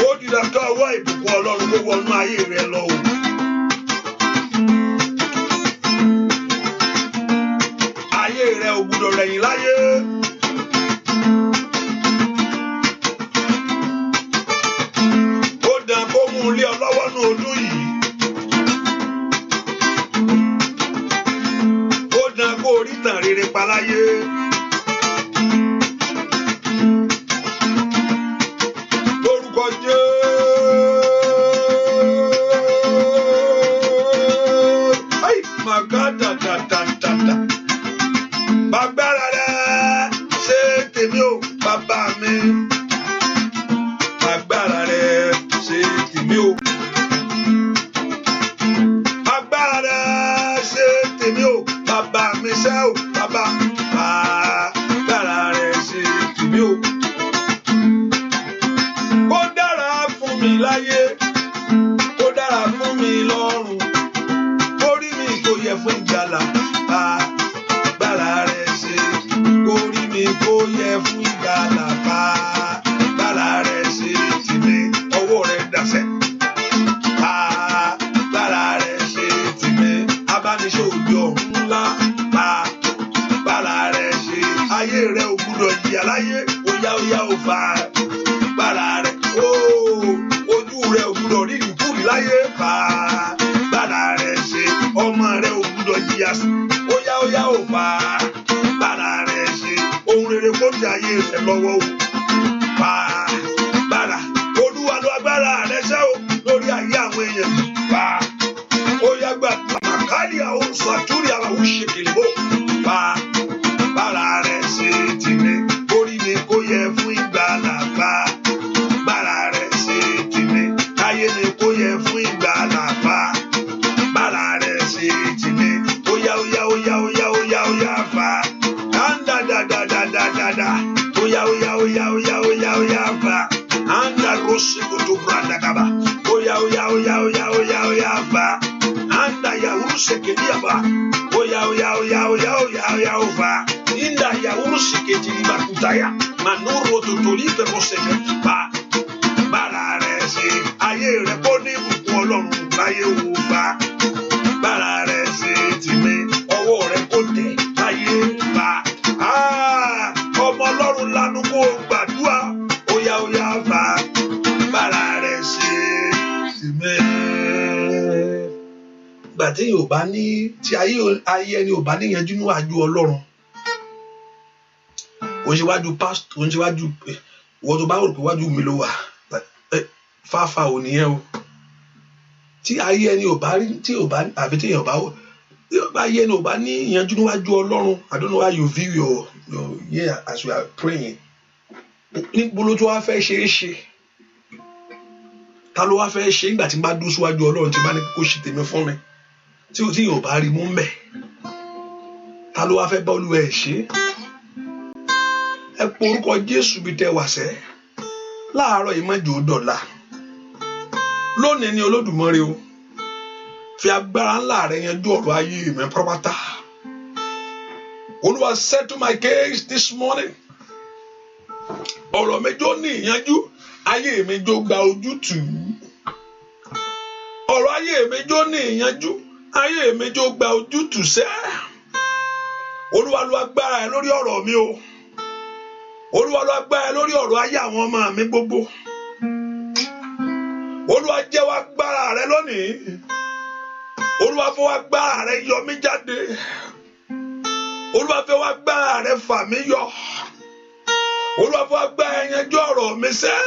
Ó di dandan ọwọ́ ìbùkún Ọlọ́run kó wọnú ayé rẹ̀ lọ o. Ayé rẹ̀ ò gbúdọ̀ rẹ̀yìn láyé. Ó dán kó mú un lé ọ lọ́wọ́ ní ọdún yìí. Ó dán kó orí tàn rere pa láyé. Lórúkọ Jésù. Ay, magada da da da da. Agbára rẹ̀ ṣe tèmi o, bàbá mi. Agbára rẹ̀ ṣe tèmi o. Agbára rẹ̀ ṣe tèmi o, bàbá mi ṣẹ́ o, bàbá. Agbára rẹ̀ ṣe tèmi o. Ó dára fún mi láyé, ó dára fún mi lọ́run. Orí mi kò yẹ fún ìgbàlà. Agbára rẹ̀ ṣe orí mi kò yẹ fún ìgbàlà. Agbára rẹ̀ ṣe tèmi, ọwọ́ rẹ̀ dàṣẹ́. Agbára rẹ̀ ṣe tèmi, abániṣe òde ọ̀run ńlá. Agbára rẹ̀ ṣe ayé rẹ̀ ò gbúdọ̀ jìyà láyé. Óyá ò fà agbára rẹ̀. Ojú rẹ̀ ò gbúdọ̀ rí ìkúrì láyé. Agbára rẹ̀ ṣe ọmọ rẹ̀ ò gbúdọ̀ jìyà sí. Óyá ò fà agbára rẹ̀ ṣe ohun rere kó ti ayé rẹ̀ lọ́wọ́ o. Agbára Olúwa ló agbára rẹ̀ ṣẹ́ o lórí ayé àwọn èèyàn. Óyá gbàdúrà màkàlì àwọn oṣù àtúrì àwọn òṣèkèlè bò. Agbára rẹ̀ ṣe tèmi, orí mi kò yẹ fún ìgbàlà. Agbára rẹ̀ ṣe tèmi, ayé mi kò yẹ fún ìgbàlà. Agbára rẹ̀ ṣe tèmi, óyá fà. Anda da. Óyá fà. Anda rose koto branda kaba. Óyá fà. Anda yahuru sekedia ba. Óyá fà. Inda yahuru seketiri bakutaya. Manoro totoli peroseke ba. Agbára rẹ̀ ṣe ayé rẹ̀ kó ní ìbùkún Ọlọ́run láyé wò fà. Agbára rẹ̀ ṣe tèmi, ọwọ́ rẹ̀ kó tẹ̀ láyé fà. Ọmọ Ọlọ́run lanu kó gbàdúrà. Óyá fà. Agbára rẹ̀ ṣe tèmi. Ìgbà tí Yorùbá ní tí ayé ẹni ò bá níyanjú níwájú Ọlọ́run. Ó ń ṣe wájú pásítọ̀, ó ń ṣe wájú ìwọ tó bá rò pé wájú mi ló wà. Fáfá ò nìyẹn o. Tí ayé ẹni ò bá rí, tí ò bá àbí tí èèyàn bá wò, tí ayé ẹni ò bá ní ìyanjú níwájú Ọlọ́run. I don't know how you view your yeah as we are praying. Níbo ló tó wá fẹ́ ṣe é ṣe? Ta ló wá fẹ́ ṣe nígbà tí n bá dúró síwájú Ọlọ́run tí n bá ní kó ṣe tèmi fún mi? Tí èèyàn ò bá rí mú mbẹ̀. Ta ló wá fẹ́ bá Olúwa ẹ̀ ṣe? Ẹ pe orúkọ Jésù bí tẹ wà sẹ́. Láàárọ̀ yìí má jò ó dọ̀la. Lónìí ni Olódùmarè o. Fi agbára ńlá rẹ̀ yanjú ọ̀rọ̀ ayé mi pátápátá. Olúwa settle my case this morning. Ọ̀rọ̀ mi jó ní ìyanjú. Ayé mi jó gba ojútùú. Ọ̀rọ̀ ayé ayé mi jó ní ìyanjú, ayé mi jó gba ojútùú sẹ́. Olúwa lo agbára ẹ lórí ọ̀rọ̀ mi o. Olúwa lo agbára ẹ lórí ọ̀rọ̀ ayé àwọn ọmọ mi gbogbo. Olúwa jẹ́wọ́ agbára rẹ lónìí. Olúwa fọwọ́ agbára rẹ yọ mí jáde. Olúwa fọwọ́ agbára rẹ fà mí yọ. Olúwa fọwọ́ agbára yanjú ọ̀rọ̀ mi sẹ́.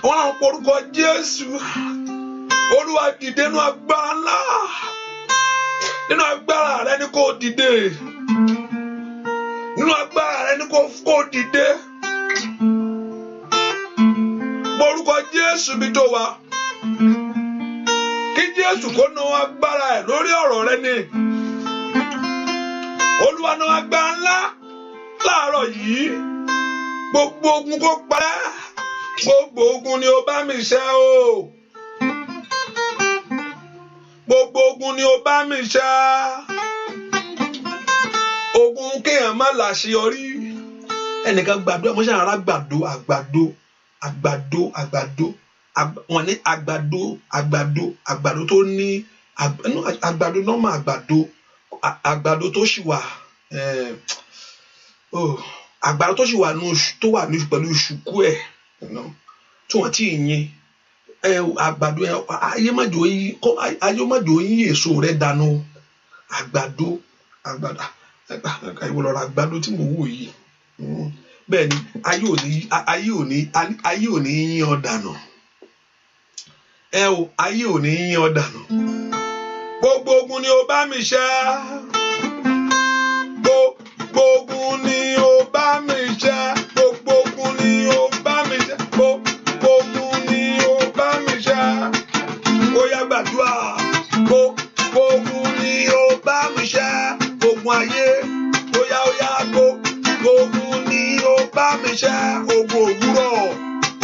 Wọ́n á porúkọ Jésù. Olúwa dìde nínú agbára ńlá. Nínú agbára rẹ ni kò dìde. Nínú agbára rẹ ni kò dìde. Porúkọ Jésù bí tó wà. Kí Jésù kó ná agbára ẹ̀ lórí ọ̀rọ̀ rẹ ni. Olúwa ná agbára ńlá láàárọ̀ yìí. Gbogbo ogun kó parẹ́. Gbogbo ogun ni ó bá mi ṣẹ́ o. Gbogbo ogun ni ó bá mi ṣẹ́. Ogun kéèyàn má láṣeyọrí. Ẹnìkan gbàdúrà, mo ṣàrà àgbàdo wọ́n ní àgbàdo tó ní àgbàdo nọ́mà àgbàdo tó ṣì wà àgbàdo tó ṣì wà tó wà ní pẹ̀lú ṣùkú ẹ̀ tí wọ́n ti yin àgbàdo ayé májò yín èso rẹ̀ dànù àgbàdo ìwọlọ́ra àgbàdo tí mo wò yìí bẹ́ẹ̀ ni ayé ò ní yín ọ dànù ayé ò ní yín ọ dànù. Gbogbo ogun ni ó bá mi ṣẹ́. Gbogbo ogun ni ó bá mi ṣẹ́. Gbogbo ogun ni ó bá mi ṣẹ́. Gbogbo ogun ni ó bá mi ṣẹ́. Ó yá gbàdúrà. Gbogbo ogun ni ó bá mi ṣẹ́. Ogun ayé. Ó yá gbogbo ogun ni ó bá mi ṣẹ́. Ogun òwúrọ̀.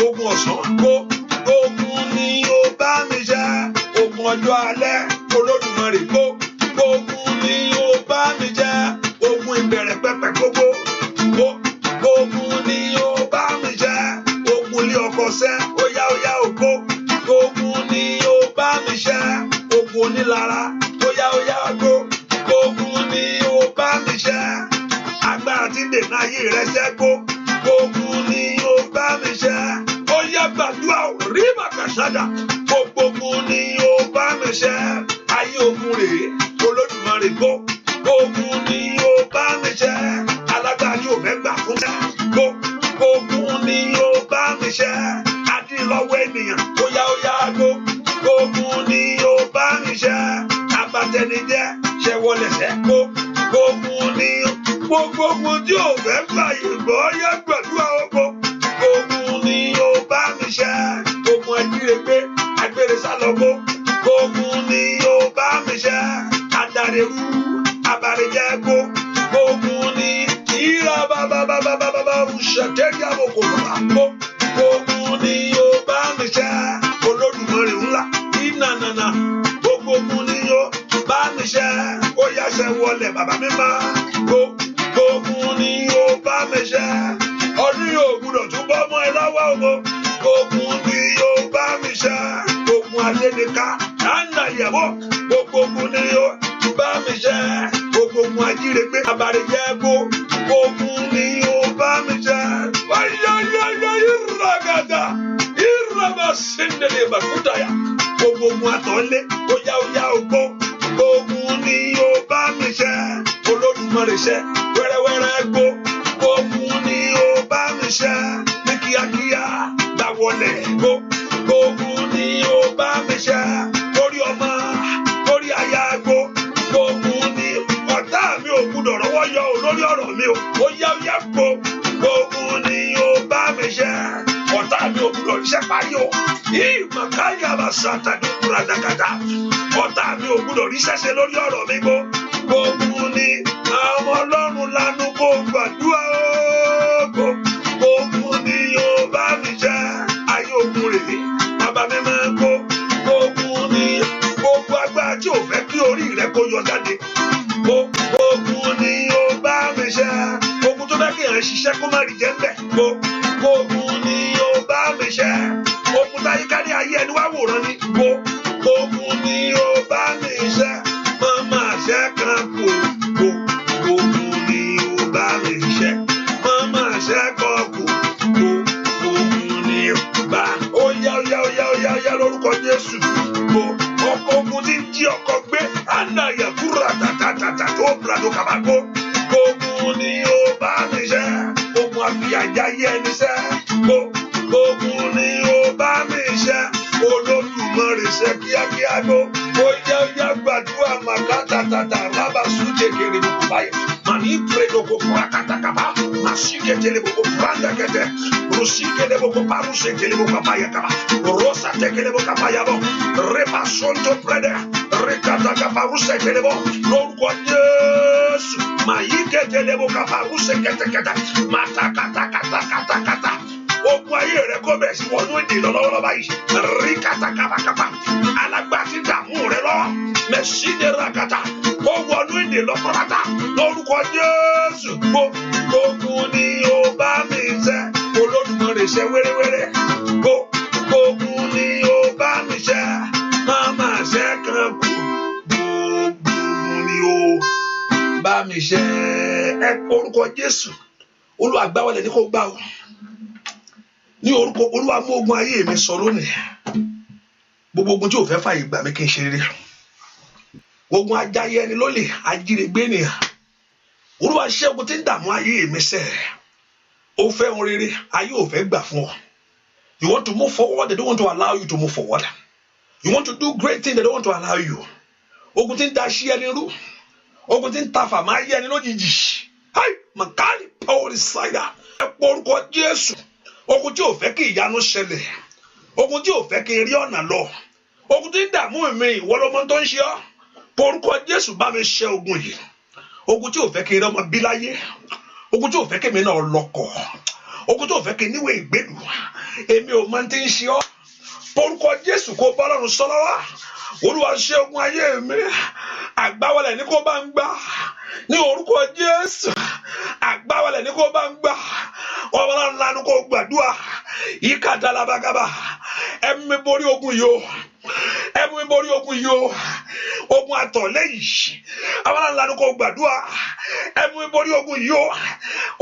Ogun ọ̀sán. Gbogbo ogun ni ó bá mi ṣẹ́. Ogun ọjọ́ alẹ́. Olódùmarè gbogbo ogun ni ó bá mi jẹ́. Ogun ìbẹ̀rẹ̀ pẹ̀pẹ̀ gbogbo ogun ni ó bá mi jẹ́. Ogun ilé ọkọ sẹ́ ó yá ògbó. Ogun ni ó bá mi ṣẹ́. Ogun onílara ó yá gbó. Ogun ni ó bá mi ṣẹ́. Agbára tí dènà ayé rẹ sẹ́ gbó. Ogun ni ó bá mi ṣẹ́. Ó yá gbàdúrà rí màkàṣádà. Gbogbo ogun ni ó bá mi ṣẹ́. Ayé ogun rèé, Olódùmarè gbó. Ogun ni ó bá mi ṣẹ́. Alágbára yóò fẹ́ gbà fún ṣẹ́. Ogun ni ó bá mi ṣẹ́. Adínlọ́wọ́ ènìyàn, ó yá gbó. Ogun ni ó bá mi ṣẹ́. Abatẹnijẹ́, ṣẹ́ wọlé ṣẹ́ gbó. Ogun ni gbogbo ogun tí ò fẹ́ gbàyè gbọ́ yẹ gbàdúrà ogo. Ogun ni ó bá mi ṣẹ́. Ogun ajírégbé, agbèrè sálọ́gbó. Ogun ni ó bá mi ṣẹ́. Adarẹ̀rú abarẹ̀jẹ́ gbó. Ogun ni ìrà bàbá ṣẹ̀tẹ́gì àbòkò bàbá gbó. Ogun ni ó bá mi ṣẹ́. Olódùmarè ńlá ìnànànà. Gbogbo ogun ni ó bá mi ṣẹ́. Ó yáṣẹ́ wọlé bàbá mi máa gbó. Ogun ni ó bá mi ṣẹ́. Ọdún yóò gbúdọ̀ tún bọ́ mọ́ ẹ lọ́wọ́ ògo. Ogun ni ó bá mi ṣẹ́. Ogun adédèká àná ìyàwó. Gbogbo ogun ni ó bá mi ṣẹ́. Gbogbo ogun ajírégbé abarẹ̀jẹ́ gbó. Ogun ni ó bá mi ṣẹ́. Wáyáyáyá ìràgàdà ìràbà síndèlè bàkútàyà. Gbogbo ogun àtọ̀lé ó yá ògbó. Ogun ni ó bá mi ṣẹ́. Olódùmarè ṣẹ́ wẹ́rẹ́wẹ́rẹ́ gbó. Ogun ni ó bá mi ṣẹ́. Ní kíákíá dáwọlẹ̀ gbó. Ogun ni ó bá mi ṣẹ́. Lórí ọmọ, lórí aya gbó. Ogun ni ọ̀tá mi ò gbúdọ̀ rọ́wọ́ yọ lórí ọ̀rọ̀ mi o. Ó yá gbó. Ogun ni ó bá mi ṣẹ́. Ọ̀tá mi ò gbúdọ̀ ríṣẹ́ parí o. Ìmọ̀káyà bá sàtàdé kúrò dàgàdà. Ọ̀tá mi ò gbúdọ̀ ríṣẹ́ ṣe lórí ọ̀rọ̀ mi gbó. Ogun ni àwọn ọlọ́run lanu kó gbàdúrà o. Ogun ni ó bá mi ṣẹ́. Ayé ogun rèé bàbá mi máa ń gbó. Ogun ni gbogbo agbára tí ò fẹ́ kí orí rẹ kó yọ jáde. Ogun ni ó bá mi ṣẹ́. Ogun tó fẹ́ kí èèyàn ṣiṣẹ́ kó má rí jẹ́ ńbẹ̀. Ogun ni ó bá mi ṣẹ́. Ogun táyé kárí ayé ẹni wá wòran ni. Ogun brado kabago. Ogun ni ó bá mi ṣẹ́, ogun àfìyàjáyé ẹni ṣẹ́. Ogun ni ó bá mi ṣẹ́, Olódùmarè ṣẹ́ kíákíá gbó. Ó yá gbàdúrà màkàtàtàtà rábà súnjẹ kiri gbogbo báyìí. Màní pèrèdòkò pàkàtàkàbà, màsíkè tẹlẹbòkò pàndàkẹtẹ, rùsíkè lẹbòkò parùsè tẹlẹbòkò pàyàkàbà, rọ́sà tẹkẹlẹbòkò pàyàbọ̀, rẹ́pà sọ́ntò pẹ̀lẹ́, rẹ́kàtàkàbà rùsè tẹlẹbọ̀, lórúkọ Jésù, màyíkè tẹlẹbòkò parùsè kẹtẹkẹtẹ, màtàkàtàkàtàkàtà. Ogun ayé rẹ kó bẹ̀ sí wọnú èdè lọ́wọ́lọ́wọ́ báyìí. Rí kàtàkàbàkàbà. Alágbàtí dààmú rẹ lọ. Mẹ̀sídé rakata. Ó wọnú èdè lọ́kọ̀ọ́ta. Lórúkọ Jésù. Ogun ni ó bá mi ṣẹ́. Olódùmarè ṣẹ́ wéréwéré. Ogun ni ó bá mi ṣẹ́. Máma ṣẹ́ kan kù. Ogun ni ó bá mi ṣẹ́. Ẹ orúkọ Jésù. Olúwa gbà wọlé ní kò gbà o. Ní orúkọ Olúwa mú ogun ayé mi sọ lónìí. Gbogbo ogun tí ò fẹ́ fàyè gbà mí kí n ṣe rere. Ogun ajáyé ẹni lólè, ajínigbé ènìyàn. Olúwa ṣẹ́gun tí ń dààmú ayé mi sẹ́. Ó fẹ́ ohun rere, ayé ò fẹ́ gbà fún ọ. You want to move forward, they don't want to allow you to move forward. You want to do great things, they don't want to allow you. Ogun tí ń da ṣí ẹni rú. Ogun tí ń ta fàmà ayé ẹni lójijì. Hi, Makali Power Cider. Ẹ pọ orúkọ Jésù. Ogun tí ò fẹ́ kí ìyanu ṣẹlẹ̀. Ogun tí ò fẹ́ kí n rí ọ̀nà lọ. Ogun tí ń dààmú mi, ìwọ lọmọ tó ń ṣe ọ́. Porúkọ Jésù bá mi ṣẹ́ ogun yìí. Ogun tí ò fẹ́ kí n rí ọmọ bí láyé. Ogun tí ò fẹ́ kí mi náà lọ́kọ. Ogun tí ò fẹ́ kí n níwèé ìgbélu. Èmi ò máa ti ń ṣe ọ́. Porúkọ Jésù kó bá Ọlọ́run sọ lọ́wọ́. Olúwa ṣẹ́ ogun ayé mi. Àgbáwọlẹ̀ ní kó bá ń gbà. Ní orúkọ Jésù. Àgbáwọlẹ̀ ní kó bá ń gbà. Ọlọ́run lanu kó gbàdúrà. Ìkàdàlàbàgàbà. Ẹ̀mí borí ogun yìí o. Ẹ̀mí borí ogun yìí o. Ogun àtọ̀lẹ́yìn. Ọlọ́run lanu kó gbàdúrà. Ẹ̀mí borí ogun yìí o.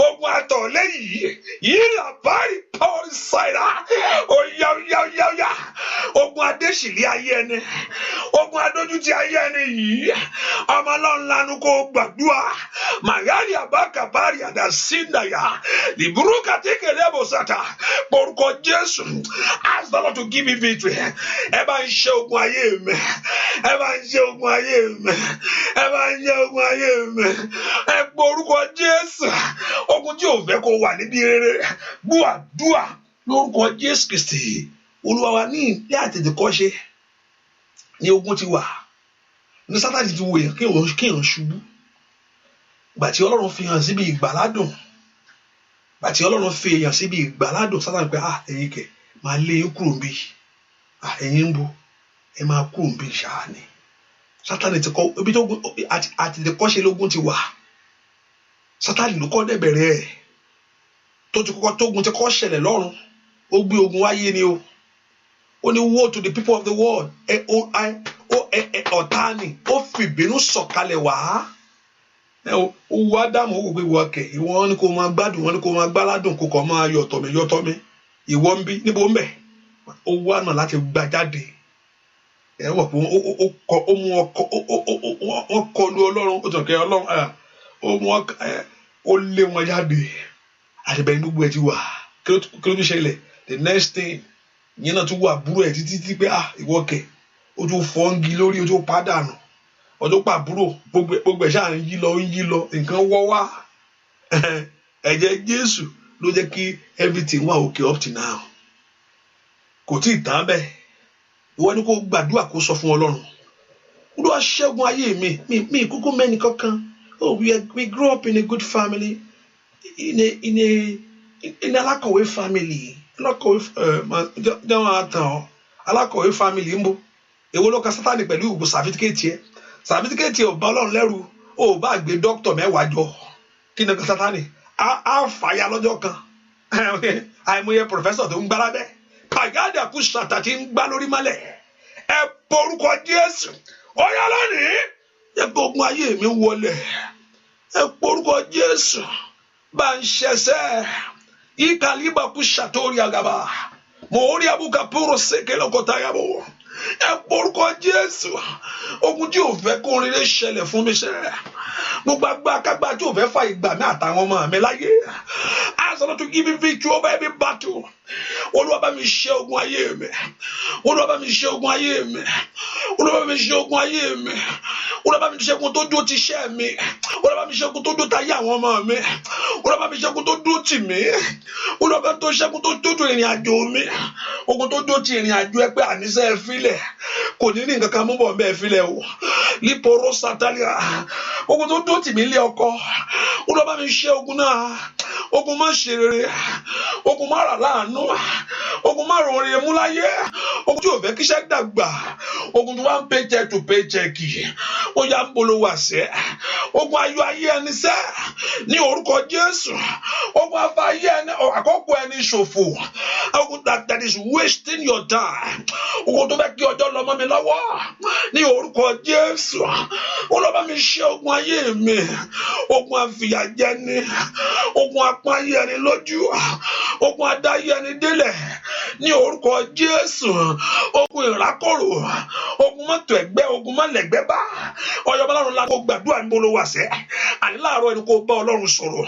Ogun àtọ̀lẹ́yìn. Yìí làbárí Power Cider. Oya. Ogun adéṣìlẹ̀ ayé ẹni. Ogun adójútì ayé ẹni yìí. Ọlọ́run lanu kó gbàdúrà. Màyárí àbákàbárí àdásíndàyà. Libruka tekelebo sata. Porúkọ Jésù. Ask the Lord to give me victory. Ẹ bá ń ṣe ogun ayé mi. Ẹ bá ń ṣe ogun ayé mi. Ẹ bá ń ṣe ogun ayé mi. Ẹ porúkọ Jésù. Ogun tí ò fẹ́ kó wà níbi rere. Gbúàdúà lórúkọ Jésù Kristi. Olúwa wa ní ilé àtètèkọ́ṣe ní ogun ti wà. Ní Sátánì ti wo èèyàn kí èèyàn ṣubú. Gbàtí Ọlọ́run fi hàn síbi ìgbàládùn. Gbàtí Ọlọ́run fi èèyàn síbi ìgbàládùn. Sátánì pé ẹ̀yin kẹ̀ máa lé yín kúrò níbí. Ẹ̀yin ń bo ẹ máa kúrò níbí ṣáà ni. Sátánì ti kọ́ ibi tó àtètèkọ́ṣe lógun ti wà. Sátánì ló kọ́ dẹ̀bẹ̀rẹ̀ ẹ̀. Tó ti kọ́kọ́ tógun ti kọ́ ṣẹlẹ̀ lọ́run. Ó gbé ogun wáyé ni o. Ó ní woe to the people of the world. Ọ̀tá ni ó fi ìbínú sọ̀kalẹ̀ wá. Ó wá Ádámù ó gbé wọkẹ̀. Ìwọ ni kò máa gbádùn, wọn ni kò máa gbáládùn, kò kàn máa yọ̀tọ̀mí. Ìwọ ń bí níbo ń bẹ̀. Ó wá náà láti gba jáde. Ẹ wọ̀ pé ó mú wọn kọlu Ọlọ́run. Ó tàn kẹ́ Ọlọ́run. Ó lé wọn jáde. Àtibẹ̀yìn gbogbo ẹ̀ ti wà. Kí ló tún ṣẹlẹ̀? The next thing yẹn náà tún wà búrò ẹ̀ títí pé ìwọ kẹ̀ ó tún fọ́ngi lórí, ó tún pàdánù, ó tún pàbúrò, gbogbo ẹ̀ ṣáà ń yí lọ nǹkan wọ́ wá. Ẹ̀jẹ̀ Jésù ló jẹ́ kí everything wà okay up to now. Kò tí ì tán bẹ́ẹ̀. Ìwọ ni kó gbàdúrà kó sọ fún Ọlọ́run. Olúwa ṣẹ́gun ayé mi kúkú mẹ́ni kankan. We grew up in a good family, in alákọ̀wé family. Alákọ̀wé family ń bọ̀. Èwo ló ka Sátánì pẹ̀lú ìwò sàfitíkẹ́ẹ̀tì ẹ̀. Sàfitíkẹ́ẹ̀tì ò bá Ọlọ́run lẹ́rù. Ó bá gbé dókítà 10 jọ. Kí ni Sátánì? Á fàyà lọ́jọ́ kan. Àìmọye pòfẹ́sọ̀ tó ń gbá lábẹ́. Pàgádà kú ṣàtà tí ń gbá lórí mọ́lẹ̀. Ẹ porúkọ Jésù. Ó yá lónìí. Ẹ gbógun ayé mi wọlé. Ẹ porúkọ Jésù. Bá ń ṣẹṣẹ́. Ikaliba kushatori agaba. Moori abuka puro sekelo kotayabo. ẹ porúkọ Jésù. Ogun tí ò fẹ́ kó rere ṣẹlẹ̀ fún mi ṣẹlẹ̀. Gbogbo agbákágbá tí ò fẹ́ fa ìgbà mi àtàwọn ọmọ mi láyé. Ask God to give me victory over every battle. Olúwa bá mi ṣẹ́ ogun ayé mi. Olúwa bá mi ṣẹ́ ogun ayé mi. Olúwa bá mi ṣẹ́ ogun ayé mi. Olúwa bá mi ṣẹ́ ogun tó dúró ti ṣẹ́ mi. Olúwa bá mi ṣẹ́ ogun tó dúró táyé àwọn ọmọ mi. Olúwa bá mi ṣẹ́ ogun tó dúró tì mí. Olúwa bá mi ṣẹ́ ogun tó dúró ìrìn àjò mi. Ogun tó dúró ti ìrìn àjò ẹ pé àníṣe ẹ filẹ̀. Kò ní ní nǹkan kan mú bọ̀ bẹ́ẹ̀ filẹ̀ o. Líporó sátálíà. Ogun tó dúró tì mí lé ọkọ. Olúwa bá mi ṣẹ́ ogun náà. Ogun má ṣe rere. Ogun má rà láàánú. Ogun má rò orin mú láyé. Ogun tí ò fẹ́ kíṣẹ́ dàgbà. Ogun tí wọ́n ń paycheck to paycheck. Ó yá ń bolo wà sẹ́. Ogun ayọ̀ ayé ẹni sẹ́. Ní orúkọ Jésù. Ogun afa ayé ẹni àkókò ẹni ṣòfò. Ogun that is wasting your time. Ogun tó fẹ́ kí ọjọ́ lọ mọ́ mi lọ́wọ́. Ní orúkọ Jésù. Olúwa mi ṣe ogun ayé mi. Ogun àfìyàjẹni. Ogun apá ayé ẹni lójú. Ogun adá ayé ẹni délẹ̀. Ní orúkọ Jésù. Ogun ìrákòrò. Ogun mọ́tò ẹgbẹ́. Ogun mọ́lẹ̀gbẹ́ bá. Ọyọ́ Ọlọ́run la kó gbàdúrà ń bolo wà sẹ́. Àní láàárọ̀ ẹni kó bá Ọlọ́run sọ̀rọ̀.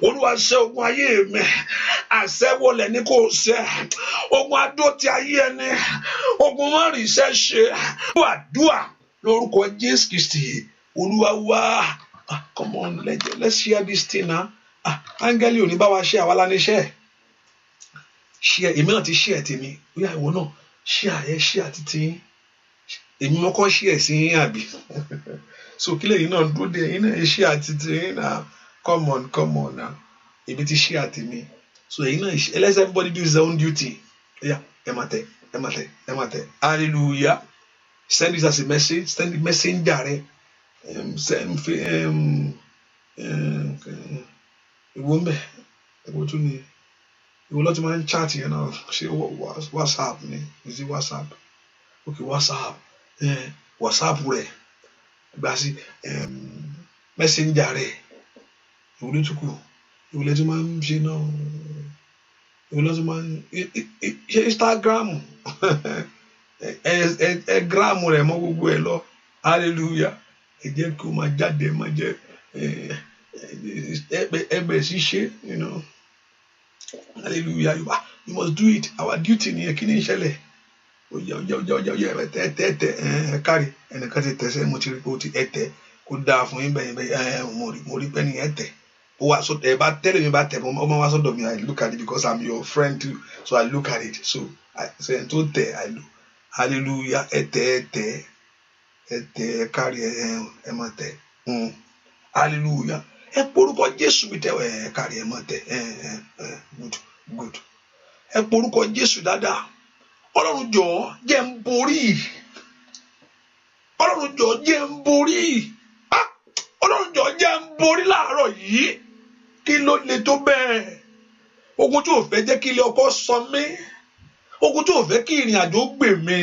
Olúwa ṣẹ́ ogun ayé mi. Àṣẹ wọlé ní kò ṣẹ́. Ogun adó ti ayé ẹni. Ogun má rí iṣẹ́ ṣe. Àdúrà lórúkọ Jésù Kristi. Olúwa wá. Come on, let's share this thing now. Áńgẹ́lì ò ní bá wa ṣe àwa láníṣẹ́. Share, èmi náà ti share tèmi. Ó yá ìwọ náà share share títí. Èmi mo kọ́ share sí yín àbí. So kílẹ̀ yìí náà dúró dé yín náà share títí yín náà. Come on now. Èmi ti share tèmi. So yìí náà let everybody do his own duty. Yeah, ẹ máa tẹ̀. Hallelujah. Send this as a message. Send the messenger rẹ. Ìwọ ń bẹ̀. Ìwọ tún ni. Ìwọ lọ́tí máa ń chat yẹn náà. Ṣé WhatsApp ni? Is it WhatsApp? Okay, WhatsApp. WhatsApp rẹ̀. Gbà sí messenger rẹ̀. Ìwọ ló tún kù. Ìwọ lọ́tí máa ń ṣe náà. Ìwọ lọ́tí máa ń ṣe Instagram. Gram rẹ̀ mọ́ gbogbo ẹ̀ lọ. Hallelujah. Ẹ jẹ́ kí o máa jáde máa jẹ́ ẹbẹ̀ ṣíṣe, you know. Hallelujah. You must do it. Our duty ni kí ni ìṣẹ̀lẹ̀. Oya tẹ kárí ẹnìkan ti tẹ̀sẹ̀ mo ti rí pé o ti ẹ̀tẹ̀ kó dáa fún yín bẹ́ẹ̀ mo rí pé ní ẹ̀tẹ̀. Ó wá sọ ẹ bá tẹ́lẹ̀ mi bá tẹ̀ ọmọ wá sọ́dọ̀ mi. I look at it because I'm your friend too, so I look at it. So I tó tẹ̀ I look. Hallelujah. Ẹ̀tẹ̀ kárí ẹ máa tẹ̀. Hallelujah. Ẹ porúkọ Jésù mi tẹ kárí ẹ máa tẹ̀. Good. Ẹ porúkọ Jésù dáadáa. Ọlọ́run jọ̀ọ́ jẹ́ n borí. Ọlọ́run jọ̀ọ́ jẹ́ n borí. Ọlọ́run jọ̀ọ́ jẹ́ n borí láàárọ̀ yìí. Kí ló le tó bẹ́ẹ̀? Ogun tí ò fẹ́ jẹ́ kí ilé ọkọ sọ mí. Ogun tí ò fẹ́ kí ìrìn àjò gbè mí.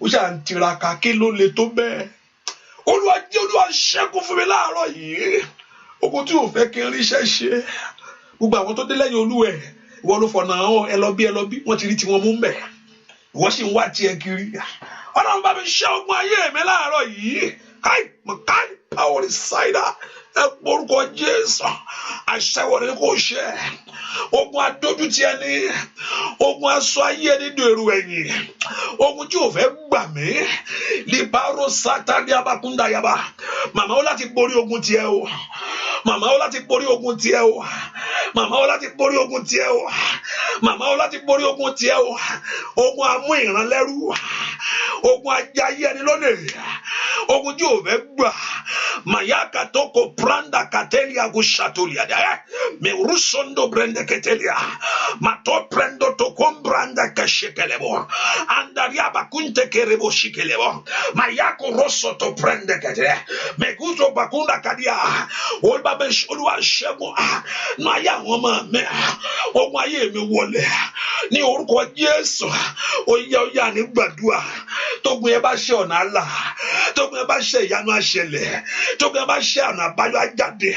Ó ṣà ń tiraka. Kí ló le tó bẹ́ẹ̀? Olúwa ṣẹ́gun fún mi láàárọ̀ yìí. Ogun tí ò fẹ́ kí n ríṣẹ́ ṣe. Gbogbo àwọn tó dé lẹ́yìn Olúwẹ̀. Ìwọ ló fọ̀nà àwọn ẹ lọ bí wọ́n ti rí tiwọn mú mbẹ̀. Ìwọ sì ń wá tiẹ̀ kiri. Ọlọ́run bá mi ṣẹ́ ogun ayé mi láàárọ̀ yìí. Mọ̀káì power insider. Ẹ porúkọ Jésù. Àṣẹwọ̀ ni kò ṣe. Ogun adójútì ẹni. Ogun aṣọ ayé ẹni dèrò ẹ̀yìn. Ogun tí ò fẹ́ gbà mí. Libaro Sátánì abakunda yaba. Màmá ó láti borí ogun tiẹ̀ o. Màmá ó láti borí ogun tiẹ̀ o. Màmá ó láti borí ogun tiẹ̀ o. Màmá ó láti borí ogun tiẹ̀ o. Ogun amú ìrànlẹ́rú. Ogun ajayé ẹni lónìí. Ogun tí ò fẹ́ gbà. Mayaka toko pranda katelia gushatolia. Me rusondo brende ketelia. Mato prendo tokombranda kashekelebo. Andaria bakunte kerebo shikelebo. Mayako rosso to prende ketelia. Me guzo bakunda kadia. Olba besh Olúwa ṣẹ́gun. Naya wọ́n me. Ogun ayé mi wọlé. Ní orúkọ Jésù. Oya ní gbàdúrà. tógun yẹn bá ṣe ọ̀nà àlà, tógun yẹn bá ṣe ìyanu àṣẹlẹ̀, tógun yẹn bá ṣe ọ̀nà àbáyọ àjáde,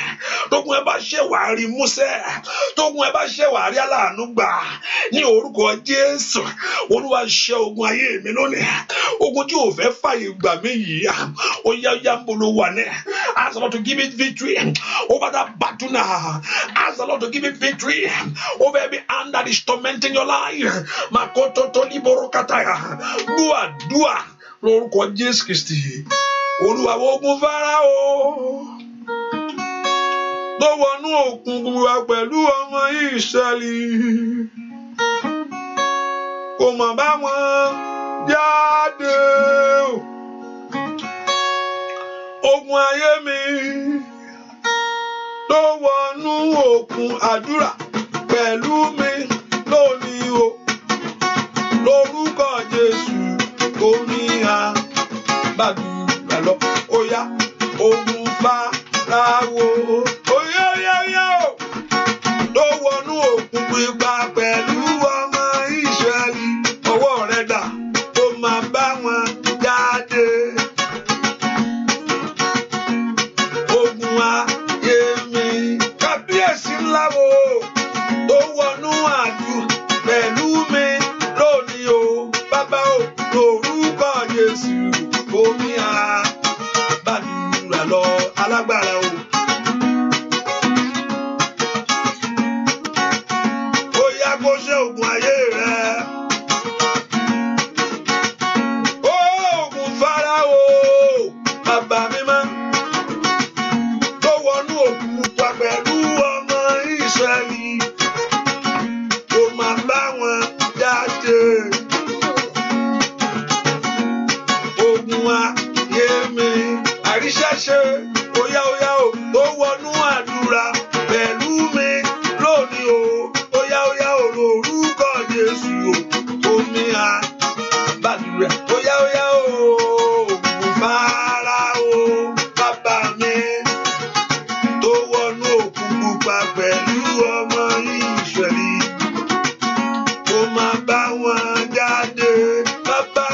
tógun yẹn bá ṣe wàá rí músẹ́, tógun yẹn bá ṣe wàá rí aláàánú gbà ní orúkọ Jésù. Olúwa ṣe ogun ayé mi lónìí, ogun tí ò fẹ́ fàyè gbà mí yìí, ó yá ń bolo wà ní. Ask the Lord to give it victory over that battle now. Ask the Lord to give it victory over every hand that is tormenting your life. Makoto toli borokataya. Dua lórúkọ Jésù Kristi. Olúwa ogun Fáráò tó wọnú òkun wa pẹ̀lú ọmọ Ísírẹ́lì, kò mọ̀ bá wọn jáde. Ogun ayé mi tó wọnú òkun àdúrà pẹ̀lú mi lónìí o, lórúkọ Jésù omi àgbàdúrà lọ. Ó yá ogun Fáráò, ó yá o, tó wọnú òkun pupa pẹ̀lú ọmọ Ísírẹ́lì, ọwọ́ rẹ̀ dà tó máa bá wọn jáde. Ogun ayé mi, kábíyèsí ńlá wo, tó wọnú àdúrà pẹ̀lú mi lónìí o, bàbá o, lórúkọ Jésù omi àgbàdúrà lọ. Alágbára o, ó yá kó ṣe ogun ayé rẹ. Ogun Fáráò, bàbá mímọ́, tó wọnú òkun pupa pẹ̀lú ọmọ Ísírẹ́lì, tó máa bá wọn jáde. Ogun ayé mi, àríṣẹ́ṣe, ó yá o, tó wọnú àdúrà pẹ̀lú mi lónìí o, ó yá o, lórúkọ Jésù o, omi àgbàdúrà, ó yá o, ogun Fáráò, bàbá mi, tó wọnú òkun pupa pẹ̀lú ọmọ Ísírẹ́lì, ó máa bá wọn jáde. Bàbá,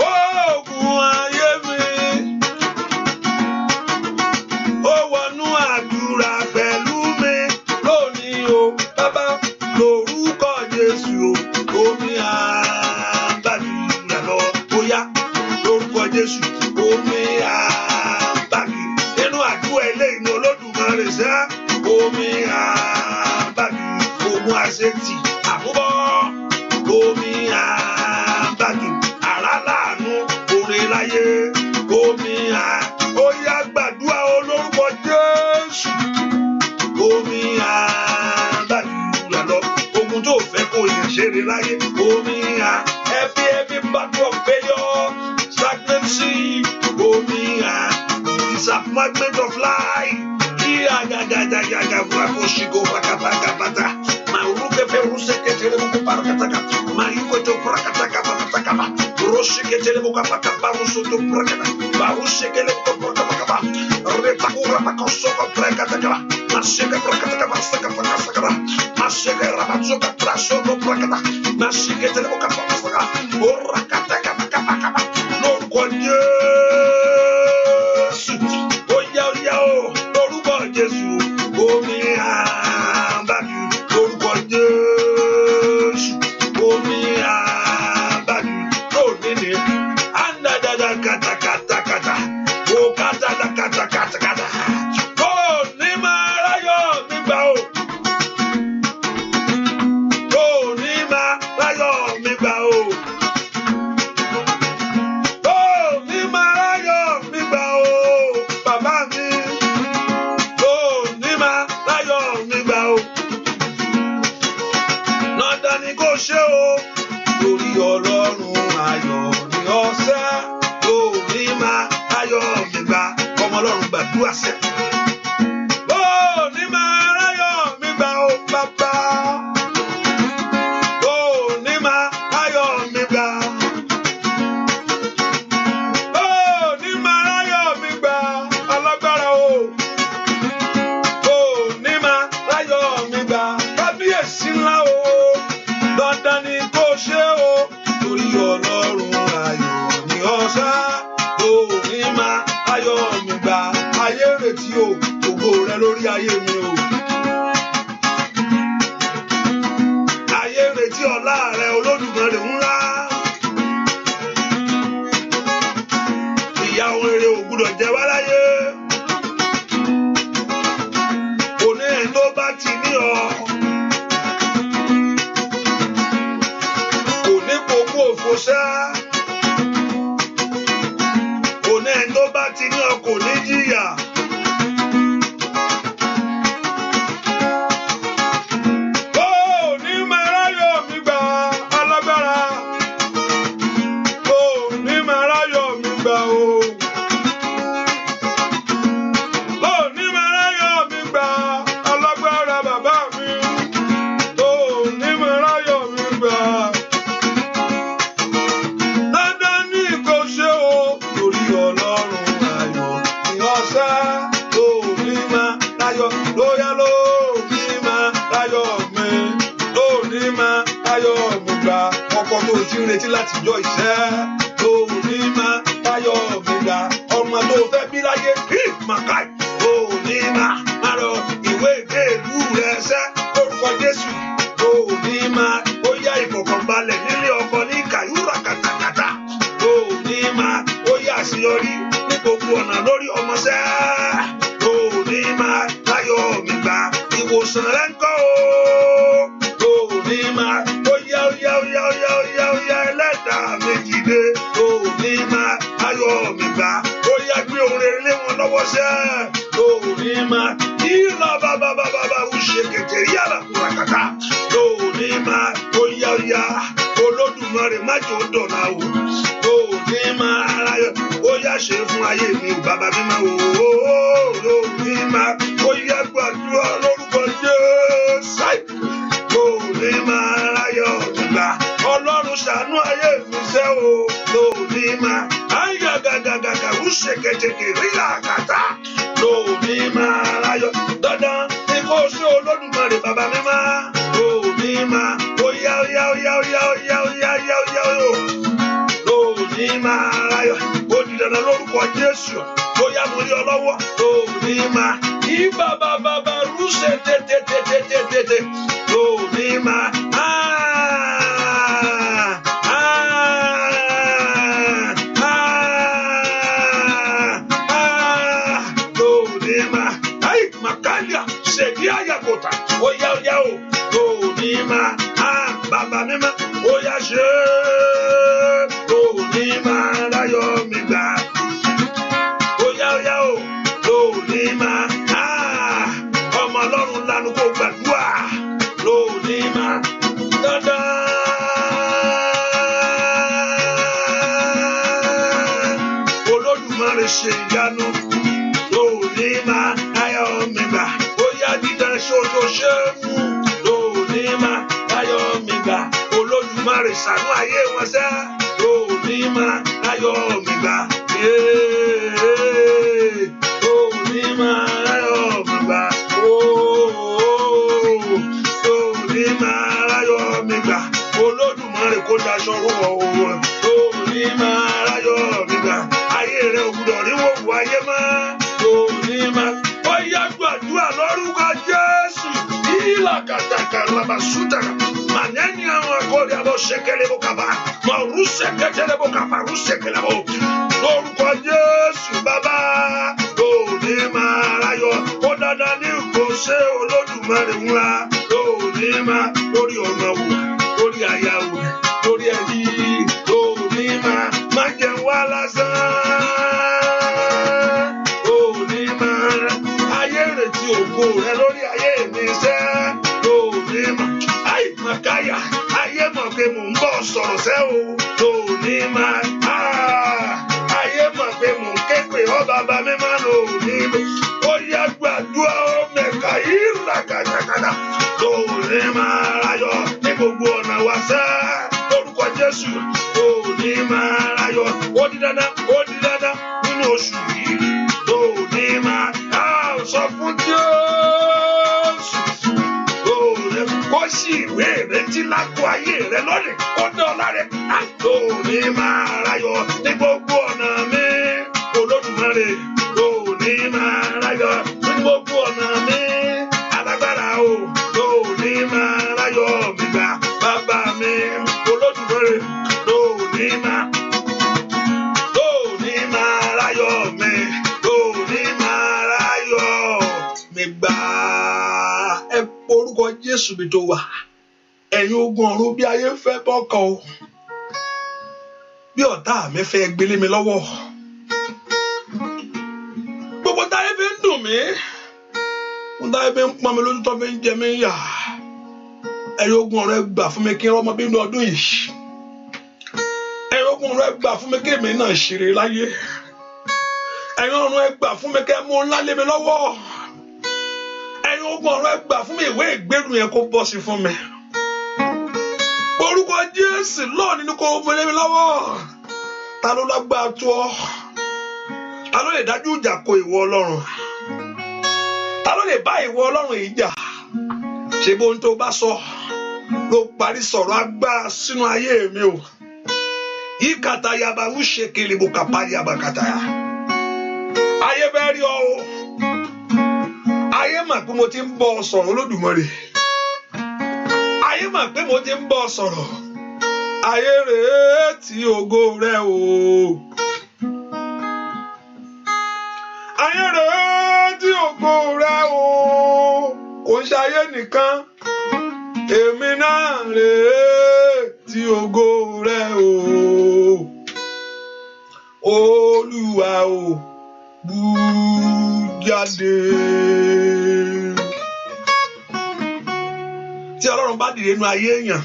ogun ayé mi, ó wọnú àdúrà pẹ̀lú mi lónìí o, bàbá, lórúkọ Jésù o, omi àgbàdúrà lọ. Ó yá lórúkọ Jésù omi àgbàdúrà. Nínú àdúrà eléyìí ni Olódùmarè ṣe omi àgbàdúrà. Ogun àṣetì àmúbọ̀, omi àgbàdúrà. Àrá láàánú oore láyé, omi ó yá gbàdúrà olórúkọ Jésù, omi àgbàdúrà lọ. Ogun tó fẹ́ kó yẹn ṣeré láyé, omi every battle of failure, stagnancy, omi disappointment of life. Furakoshiko pakapakapata. Maruke peruseketele mukuparakataka. Mayukoto prakataka pakataka. Roshiketele mukapakaparusoto prakata. Barushekele mukapakapakapa. Repakura pakosoko prakataka. Masheke prakataka pasaka pakasaka. Masheke rabatsoka prasoko prakata. Mashiketele mukapakasaka. Orakataka pakapakapa. No konye. Jésù, omi àbàdù, lórúkọ Jésù, omi àbàdù, lónìí, àndàdàdà kàtàkàtàkàtà, ó kàtàdà kàtàkàtàkàtà, lónìí máa ráyọ̀ nígbà o, lónìí máa ráyọ̀ nígbà o, lónìí máa ráyọ̀ nígbà o, bàbá mi. Ṣé o lórí Ọlọ́run ayọ̀ ní ọ̀sẹ̀ lórí máa ayọ̀ mi gbà ọmọ Ọlọ́run gbàdúrà sẹ́. Lóní máa ayọ̀ mi gbà ó bàbá. Lóní máa ayọ̀ mi gbà. Lóní máa ayọ̀ mi gbà alágbára o. Lóní máa ayọ̀ mi gbà kábíyèsí ńlá o. Dandan ni kó ṣe o torí Ọlọ́run. rẹ lórí ayé mi o. Ayé ń retí ọlá rẹ Olódùmarè ńlá. Ìyà ohun rere ò gbúdọ̀ jẹ wá láyé. Òní ẹ̀ tó bá ti ní ọ. Òní kókó òfò sá. Òní ẹ̀ tó bá ti ní ọ kò ní jìyà. Retí láti jọ iṣẹ́ tó ní máa táyọ̀ gbígbà ọmọ tó fẹ́ bí láyé màkàì tó ní máa rọ ìwé ìgbélú rẹ̀ ṣẹ́ lórúkọ Jésù tó ní máa ó yá ìfọ̀kànbalẹ̀ nílé ọkọ ní kàyúrà kàtàkàtà tó ní máa ó yá àṣeyọrí ní gbogbo ọ̀nà lórí ọmọṣẹ́ tó ní máa táyọ̀ gbígbà ìwòsàn rẹ̀ ń kọ́ o tó ní máa ó yá ẹlẹ́dàá méjìlé tó ní máa ayọ̀ mi gbà ó yá gbé ohun rere lé wọn lọ́wọ́ sẹ́ tó ní máa ìlà bàbá ó ṣe kẹ̀kẹ́ yàrá kúrakàtà tó ní máa ó yá Olódùmarè má jò dọ̀nà o tó ní máa ayọ̀ ó yá ṣe fún ayé mi ò bàbá mi máa wò ó tó ní máa ó yá gbàdúrà lórúkọ Jésù tó ní máa ayọ̀ mi gbà Ọlọ́run ṣàánú ayé mi ṣẹ́ o lóní máa ayé gàgàgàgà ó ṣe kẹ̀kẹ́ rí àkàtà lóní máa ayọ̀ dandan ní kó ṣe Olódùmarè bàbá mi máa lóní máa ó yá lóní máa ayọ̀ ó di dandan lórúkọ Jésù ó yá mo rí ọ lọ́wọ́ lóní máa ìbá bàbá rúṣẹ̀ tètè lóní máa Oya o, lóní máa, bàbá mi máa, oya ṣe, lóní máa láyọ̀ mi gbà. Oya o, lóní máa, ọmọ Ọlọ́run lanu kó gbàdúrà, lóní máa, dandan. Olódùmarè ṣe ìyanu, lóní máa láyọ̀ mi gbà. Dídán ṣoṣo ṣe fún lóní máa láyọ̀ mi gbà Olódùmarè ṣàánú ayé wọn ṣẹ́ lóní máa láyọ̀ mi gbà lóní máa láyọ̀ mi gbà lóní máa láyọ̀ mi gbà Olódùmarè kó daṣọ rúwọ̀ owó lóní máa láyọ̀ mi gbà ayé rẹ̀ ògùdọ̀ ríwọ̀ wù ayé máa lóní máa ó yá gbàdúrà lórúkọ Jésù ìlà kàtàkà labasútàrà mànẹ́ni àwọn akọ́lé àbọ̀ ṣẹkẹlẹ̀ bó kàbá màrú ṣẹkẹtẹlẹ̀ bó kàbá rú ṣẹkẹlẹ̀ bó lórúkọ Jésù bàbá lóní máa ráyọ̀ ó dandan ní kò ṣe Olódùmarè ńlá lóní máa lórí ọ̀nà wò lórí àyà wò lórí ẹ̀rí lóní máa má jẹun wá lásán. Ògo rẹ lórí ayé mi ṣẹ́ lóní mà áì màkáyà ayé mọ̀ pé mò ń bọ̀ sọ̀rọ̀ ṣẹ́ o lóní mà ayé mọ̀ pé mò ń ké pè ọ́ bàbá mi má lóní mà ó yá gbàdúrà ó mẹ̀ka yìí ràkàtàkàtà lóní mà ráyọ̀ ní gbogbo ọ̀nà wa ṣẹ́ lórúkọ Jésù lóní mà ráyọ̀ ó di dandan nínú oṣù yìí lóní mà sọ fún Jésù kó sí ìwé ìrètí lágbo ayé rẹ lónìí ó dọ́là rẹ lóní máa ráyọ̀ ní gbogbo ọ̀nà mi Olódùmarè lóní máa ráyọ̀ ní gbogbo ọ̀nà mi gbà. Ẹ porúkọ Jésù bí tó wà. Ẹ̀yin ogun ọ̀run bí ayé fẹ́ bọ́kọ̀ o. Bí ọ̀tá mi fẹ́ gbélé mi lọ́wọ́. Gbogbo táyé fi ń dùn mí. Mo táyé fi ń pọ́n mi lójú tó fi ń jẹ mí yà. Ẹ̀yin ogun ọ̀run ẹ gbà fún mi kí n rọ́mọ bí inú ọdún yìí. Ẹ̀yin ogun ọ̀run ẹ gbà fún mi kí èmi náà ṣeré láyé. Ẹ̀yin ọ̀run ẹ gbà fún mi kí ẹ mú ńlá lé mi lọ́wọ́. Ẹ̀yin ogun ọ̀run ẹ gbà fún mi ìwé ìgbéru yẹn kó bọ́ sí fún mi. Orúkọ Jésù lọ́ọ̀ nínú kó fún mi lọ́wọ́. Ta ló lágbára tó ọ? Ta ló lè dájú ìjà kọ ìwọ Ọlọ́run? Ta ló lè bá ìwọ Ọlọ́run yìí jà? Ṣé bóun tó bá sọ ló parí sọ̀rọ̀ agbára sínú ayé mi o? Ìkàtà yaba ń ṣe kele bó kàpá yaba kàtà ya. Ayé bẹ́ẹ̀ rí ọ o. Ayé mà pé mo ti ń bọ́ ọ sọ̀rọ̀ Olódùmarè. Ayé mà pé mo ti ń bọ́ ọ sọ̀rọ̀. Ayé rèé tí ògo rẹ o. Ayé rèé tí ògo rẹ o. Kò ń ṣe ayé nìkan. Èmi náà rèé tí ògo rẹ o. Olúwa o. Bú jáde. Tí Ọlọ́run bá dìde nínú ayé èèyàn.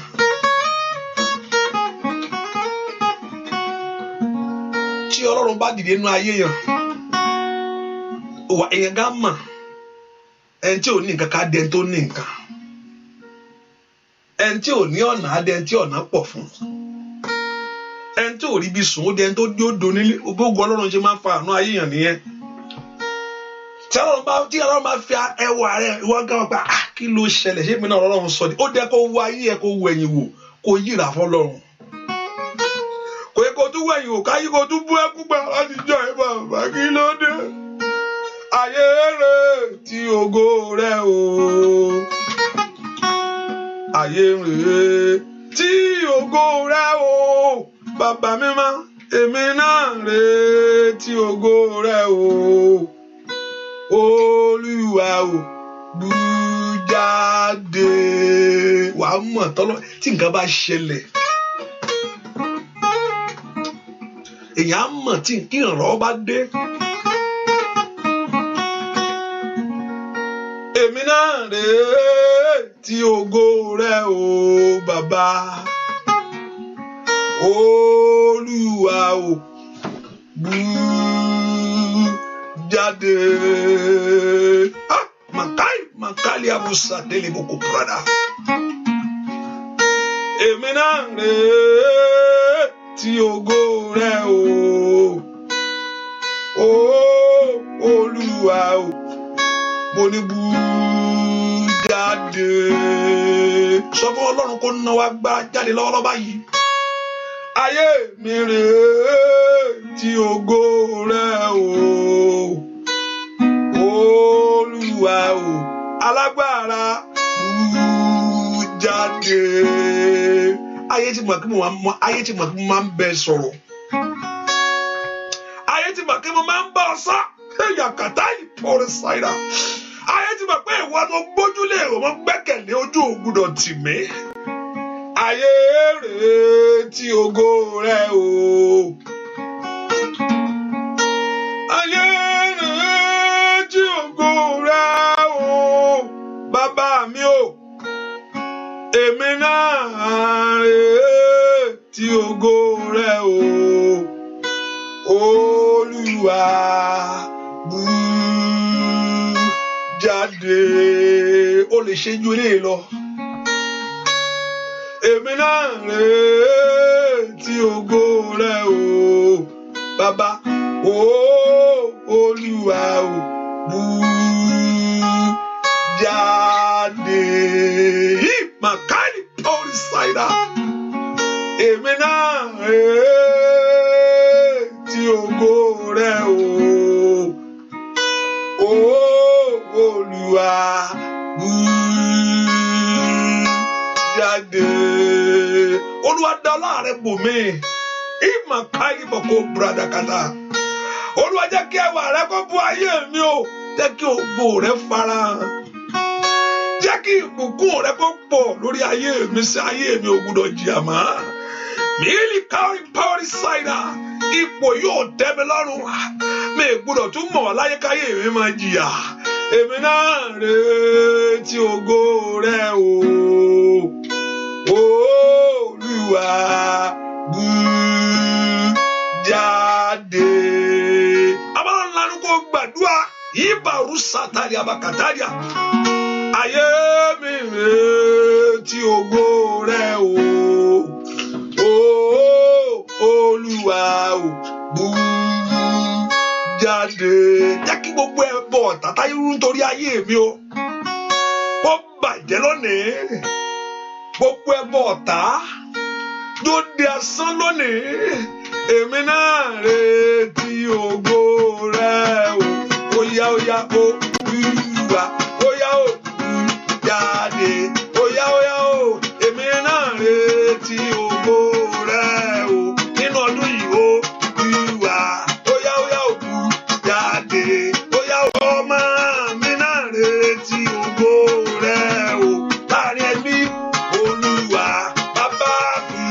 Tí Ọlọ́run bá dìde nínú ayé èèyàn. Òwà èèyàn gá mọ̀. Ẹni tí ò ní nǹkan ká dẹni tó ní nǹkan. Ẹni tí ò ní ọ̀nà á dẹni tí ọ̀nà pọ̀ fún. Ẹni tí ò rí bí sùn ó dẹni tó dé odò nílé. Ògbógun Ọlọ́run ṣe máa ń fa àánú ayé èèyàn nìyẹn. Tí Ọlọ́run bá fi ẹwà rẹ̀ ìwọ gan pa kí ló ṣẹlẹ̀ ṣé mi náà Ọlọ́run sọ ni ó dẹ́ kó wo ayé ẹ kó wo ẹ̀yìn wò kó yíra fọ́lọ́run. Kò yẹ kó tún wo ẹ̀yìn wò káyé kó tún bú ẹkú gbà láti jọ ẹ bàbá kí ló dé. Ayé rẹ̀ tí ògo rẹ̀ o. Ayé rẹ̀ tí ògo rẹ̀ o. Bàbá mímọ́ èmi náà rẹ̀ tí ògo rẹ̀ o. Olúwa o bú jáde. Wàá mọ̀ tọ́lọ́ tí nǹkan bá ṣẹlẹ̀. Èèyàn á mọ̀ tí ìrànlọ́wọ́ bá dé. Èmi náà rèé tí ògo rẹ o bàbá. Olúwa o bú jáde. Makali abusa dele boko prada. Èmi náà rèé tí ògo rẹ o. Olúwa o mo ní bú jáde. Sọ fún Ọlọ́run kó ná wa gbá jáde lọ́wọ́lọ́wọ́ báyìí. Ayé mi rèé tí ògo rẹ o. Olúwa o alágbára bú jáde. Ayé tí mọ̀ kí mo máa ń bẹ sọ̀rọ̀. Ayé tí mọ̀ kí mo máa ń bá ọ sọ. Yàkàtà ìpọ̀rẹ̀ ṣáìdà. Ayé tí mọ̀ pé ìwọ ló gbójúlé ìwọ gbẹ́kẹ̀lé ojú ògbúdọ̀ tì mí. Ayé rèé tí ògo rẹ o. Ayé rèé tí ògo rẹ o. Bàbá mi o. Èmi náà rèé tí ògo rẹ o. Olúwa bú jáde. Ó lè ṣe ju eléyìí lọ. Èmi náà rèé tí ògo rẹ o. Bàbá Olúwa o bú jáde. Makali pori saida. Èmi náà rèé tí ògo rẹ o. Olúwa bú jáde. Olúwa dá láàrẹ bò mí. Ìmàkàlì bọ̀kọ̀ bradakata. Olúwa jẹ́ kí ẹwà rẹ kó bú ayé mi o. jẹ́ kí ògo rẹ farahàn, jẹ́ kí ìbùkún rẹ kó pọ̀ lórí ayé mi, sí ayé mi ò gbọdọ̀ jìyà mọ́. Mílí kárí pàwọ́rí ṣáìdà, ipò yóò tẹ́ mi lọ́rùn, mi ò gbọdọ̀ tún mọ̀ láyé káyé mi máa jìyà. Èmi náà retí ògo rẹ o, Olúwa bú jáde. Abala ńlá ni kò gbàdúrà, ìbàrú sátárì abakàtàríà. Ayé mi retí ògo rẹ o, Olúwa bú jáde. Jẹ́ kí gbogbo ẹbọ ọ̀tá táyé rú nítorí ayé mi o, ó bàjẹ́ lónìí. Gbogbo ẹbọ ọ̀tá yóò di asán lónìí. Èmi náà retí ògo rẹ o, óyá óyá o, Olúwa óyá o jáde, óyá óyá o. Èmi náà retí ògo rẹ o nínú ọdún yìí o, Olúwa óyá óyá o jáde, óyá ọmọ mi náà retí ògo rẹ o láàrin ẹbí, Olúwa bàbá mi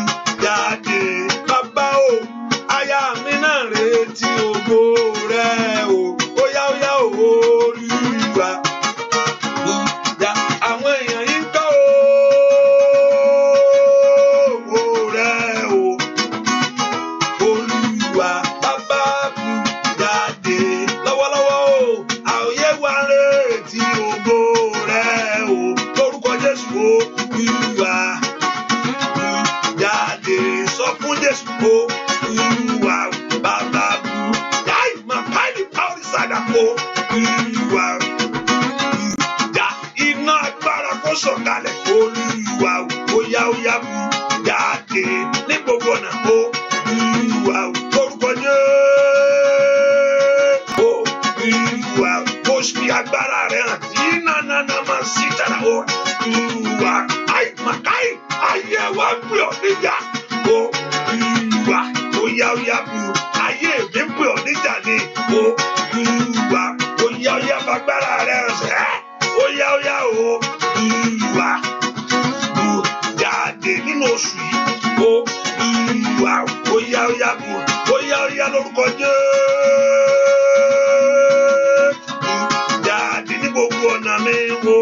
jáde, bàbá o aya mi náà retí ògo rẹ o, óyá óyá o, Olúwa já àwọn èèyàn yìí ń kọ́ ògo rẹ o, Olúwa bàbá mi jáde lọ́wọ́lọ́wọ́ o, àòyé wa retí ògo rẹ o lórúkọ Jésù o, Olúwa jáde, sọ fún Jésù o, Olúwa bàbá bú jáì máa káyìí pàwọ́rí sádà o, Olúwa já iná agbára kó sọ̀kalẹ̀, Olúwa óyá óyá bú jáde ní gbogbo ọ̀nà o, Olúwa lórúkọ Jésù o, Olúwa kó fi agbára rẹ̀ hàn, iná nánà máa sí tara o, Olúwa àì máa káyìí ayé wa gbé ọ níjà o, Olúwa óyá óyá bú ayé mi gbé ọ níjà ni o, Olúwa óyá óyá fagbára rẹ̀ hàn sẹ́, óyá óyá o, Olúwa bú jáde nínú oṣù yìí o, Olúwa óyá óyá bú, óyá óyá lórúkọ Jésù jáde ní gbogbo ọ̀nà mi o,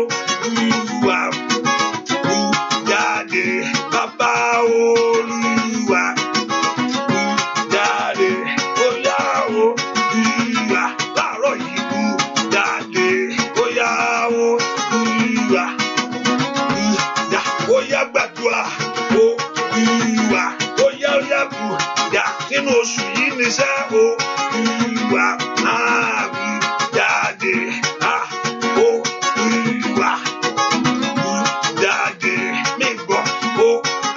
Olúwa bú jáde, bàbá Olúwa bú jáde, óyá o, Olúwa láàárọ̀ yìí bú jáde, óyá o, Olúwa bú já, óyá gbàdúrà o, Olúwa óyá óyá bú já nínú oṣù yìí níṣẹ́ o, Olúwa máa bú jáde, o, Olúwa bú jáde, mi gbọ́ o,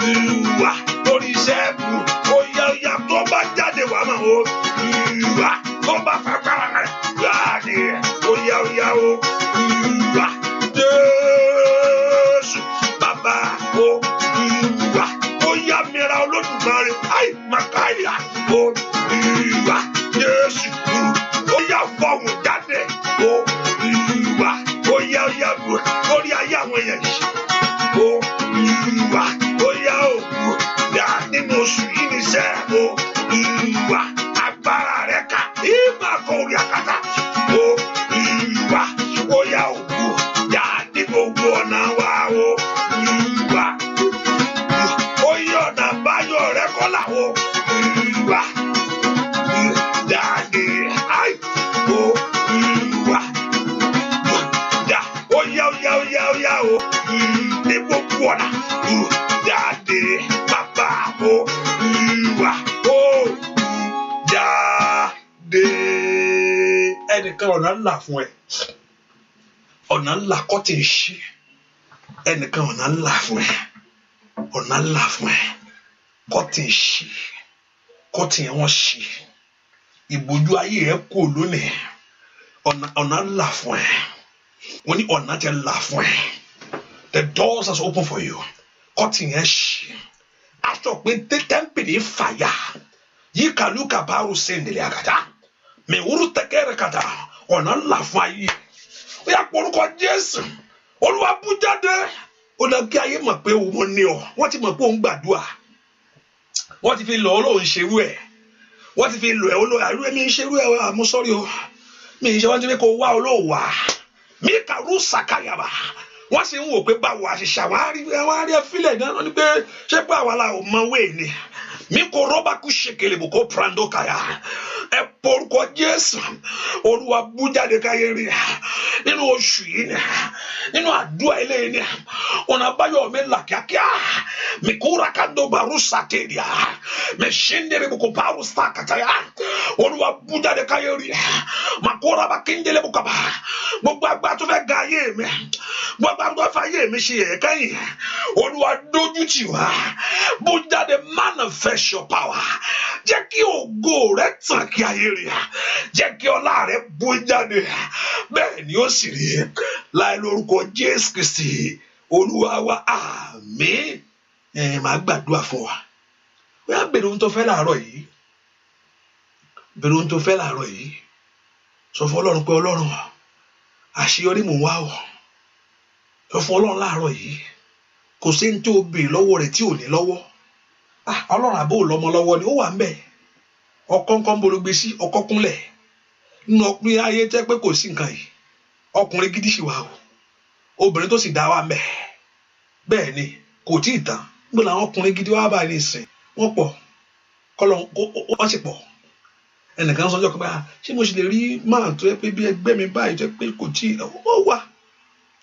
Olúwa lórí iṣẹ́ bú, óyá óyá tó bá jáde wà máa o, Olúwa tó bá fagbára rẹ̀ jáde, óyá óyá o, Olúwa Jésù bàbá o, Olúwa óyá mìíràn Olódùmarè àì màkàyà o, Olúwa Jésù óyá fọ̀hún jáde o, Olúwa óyá óyá bú lórí ayé àwọn èèyàn yìí o, Olúwa óyá òkú yá nínú oṣù yìí níṣẹ́ o, Olúwa agbára rẹ̀ ká ìmọ̀ àkọ́rí àkàtà o, Olúwa óyá òkú yá ní gbogbo ọ̀nà wa o, Olúwa óyá ọ̀nà àbáyọ rẹ̀ kọ́là o, Olúwa jáde àì o, Olúwa já óyá óyá óyá óyá o, ní gbogbo ọ̀nà jáde bàbá o, Olúwa ó jáde. Ẹnìkan ọ̀nà ńlá fún ẹ, ọ̀nà ńlá kọ́ ti ṣí, ẹnìkan ọ̀nà ńlá fún ẹ, ọ̀nà ńlá fún ẹ kọ́ ti ṣí, kọ́ ti yẹn wọ́n ṣí, ìbòjú ayé ẹ kú lónìí, ọ̀nà ńlá fún ẹ, wọ́n ní ọ̀nà ti ńlá fún ẹ, the doors are open for you, kọ́ ti yẹn ṣí, aṣọ pé tẹ́tẹ́mpìlì fàyà yìí kàlùkà báwo sẹ́ndìlì àgàtà mẹ́wúrú tẹ́kẹ́rẹ́ kàtà ọ̀nà ńlá fún ayé ó yá porúkọ Jésù Olúwa bú jáde ó lọ kí ayé mọ̀ pé òun ní ọ wọ́n ti mọ̀ pé òun gbàdúrà wọ́n ti fi lọ Ọlọ́run ṣerú ẹ̀ wọ́n ti fi lọ ẹ̀ olóòwà irú ẹ̀mí ṣerú ẹ̀ àmúsọ́rí o mi ṣe wọ́n ti fi kó wá olóòwà mi kàrú sàkàyàbà wọ́n sì ń wò pé báwo àṣìṣe àwọn arí ẹ̀fílẹ̀ náà ni pé ṣé pé àwa la ò mọ wéè ni mi kò rọ́bà kú ṣèkèlè bò kó prando kàyà ẹ porúkọ Jésù Olúwa bú jáde káyé rí nínú oṣù yìí ni nínú àdúrà eléyìí ni ọ̀nà àbáyọ mi là kíákíá mi kúra ká dọ̀bà rúṣà tèèdìá mi ṣe ń dèrè bò kó pa rúṣà kàtàyà Olúwa bú jáde káyé rí mà kóra bá kí ń délé bò kàbà gbogbo àgbà tó fẹ́ ga ayé mi gbogbo àgbà tó fẹ́ ayé mi ṣe yẹ kẹ́yìn Olúwa dójú tì wá bú jáde manifest your power jẹ́ kí ògo rẹ tàn kí ayé rí jẹ́ kí ọlá rẹ bú jáde bẹ́ẹ̀ ni ó sì rí láì lórúkọ Jésù Kristi Olúwa wa àmín máa gbàdúrà fún wa wọ́n á bèrè ohun tó fẹ́ láàárọ̀ yìí bèrè ohun tó fẹ́ láàárọ̀ yìí sọ fún Ọlọ́run pé Ọlọ́run àṣeyọrí mò ń wá o sọ fún Ọlọ́run láàárọ̀ yìí kò sí ní tó bèrè lọ́wọ́ rẹ̀ tí ò ní lọ́wọ́ Ọlọ́run àbó lọ́mọ lọ́wọ́ ni ó wà ń bẹ̀ ọkọ nǹkan bologbe sí ọkọ kúnlẹ̀ nínú ọkùnrin ayé tẹ́ pé kò sí nǹkan yìí ọkùnrin gidi sì wà o obìnrin tó sì dá wa mẹ́ bẹ́ẹ̀ ni kò tí ì tán gbọ́dọ̀ làwọn ọkùnrin gidi wá bá ní ìsìn wọ́n pọ̀ kọ́lọ́ wọ́n sì pọ̀ ẹnìkan sọ́jọ́ pé ṣé mo sì lè rí máà tó yẹ pé bí ẹgbẹ́ mi báyìí tó yẹ pé kò tí ì ó wà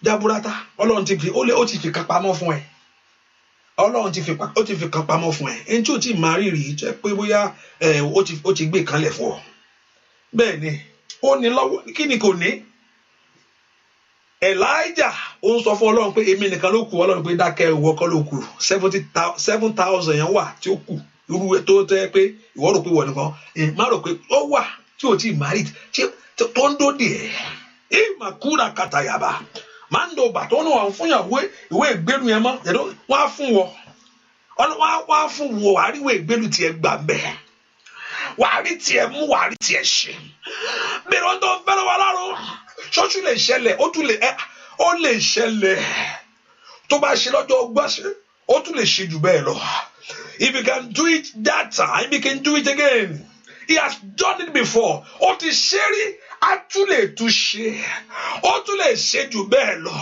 jaburata Ọlọ́run ti fi kan pamọ́ fún ẹ Ọlọ́run ti fi kan pamọ́ fún ẹ ẹni tí ò tí ì máa rírì tó yẹ pé bóyá ó ti gbé kanlẹ̀ fún ọ bẹ́ẹ̀ ni ó ní lọ́wọ́ kí ni kò ní Elijah ó ń sọ fún Ọlọ́run pé èmi nìkan ló kù Ọlọ́run pé dákẹ́ ìwọ kọ́ ló kù 7,000 yẹn wà tí ó kù irú tó tẹ́ pé ìwọ rò pé ìwọ nìkan má rò pé ó wà tí ò tí ì married tó ń dóde ẹ̀ ìmàkúrà kàtàyàbà máa ń dọ̀bà tó ní wọn fún yàn ìwé ìgbélu yẹn mọ́ wọ́n á fún wọ wọ́n á fún wọ wàá rí ìwé ìgbélu tiẹ̀ gbà bẹ́ẹ̀ wàá rí tiẹ̀ mú wàá rí tiẹ̀ ṣe bẹ́ẹ̀ ló ń tó fẹ́ràn wà lọ́rùn ṣọ́ṣù lè ṣẹlẹ̀ ó lè ṣẹlẹ̀ tó bá ṣe lọ́jọ́ gbọ́ṣe ó tún lè ṣe jù bẹ́ẹ̀ lọ if you can do it that time you can do it again he has done it before ó ti ṣe rí a tún lè tún ṣe ó tún lè ṣe jù bẹ́ẹ̀ lọ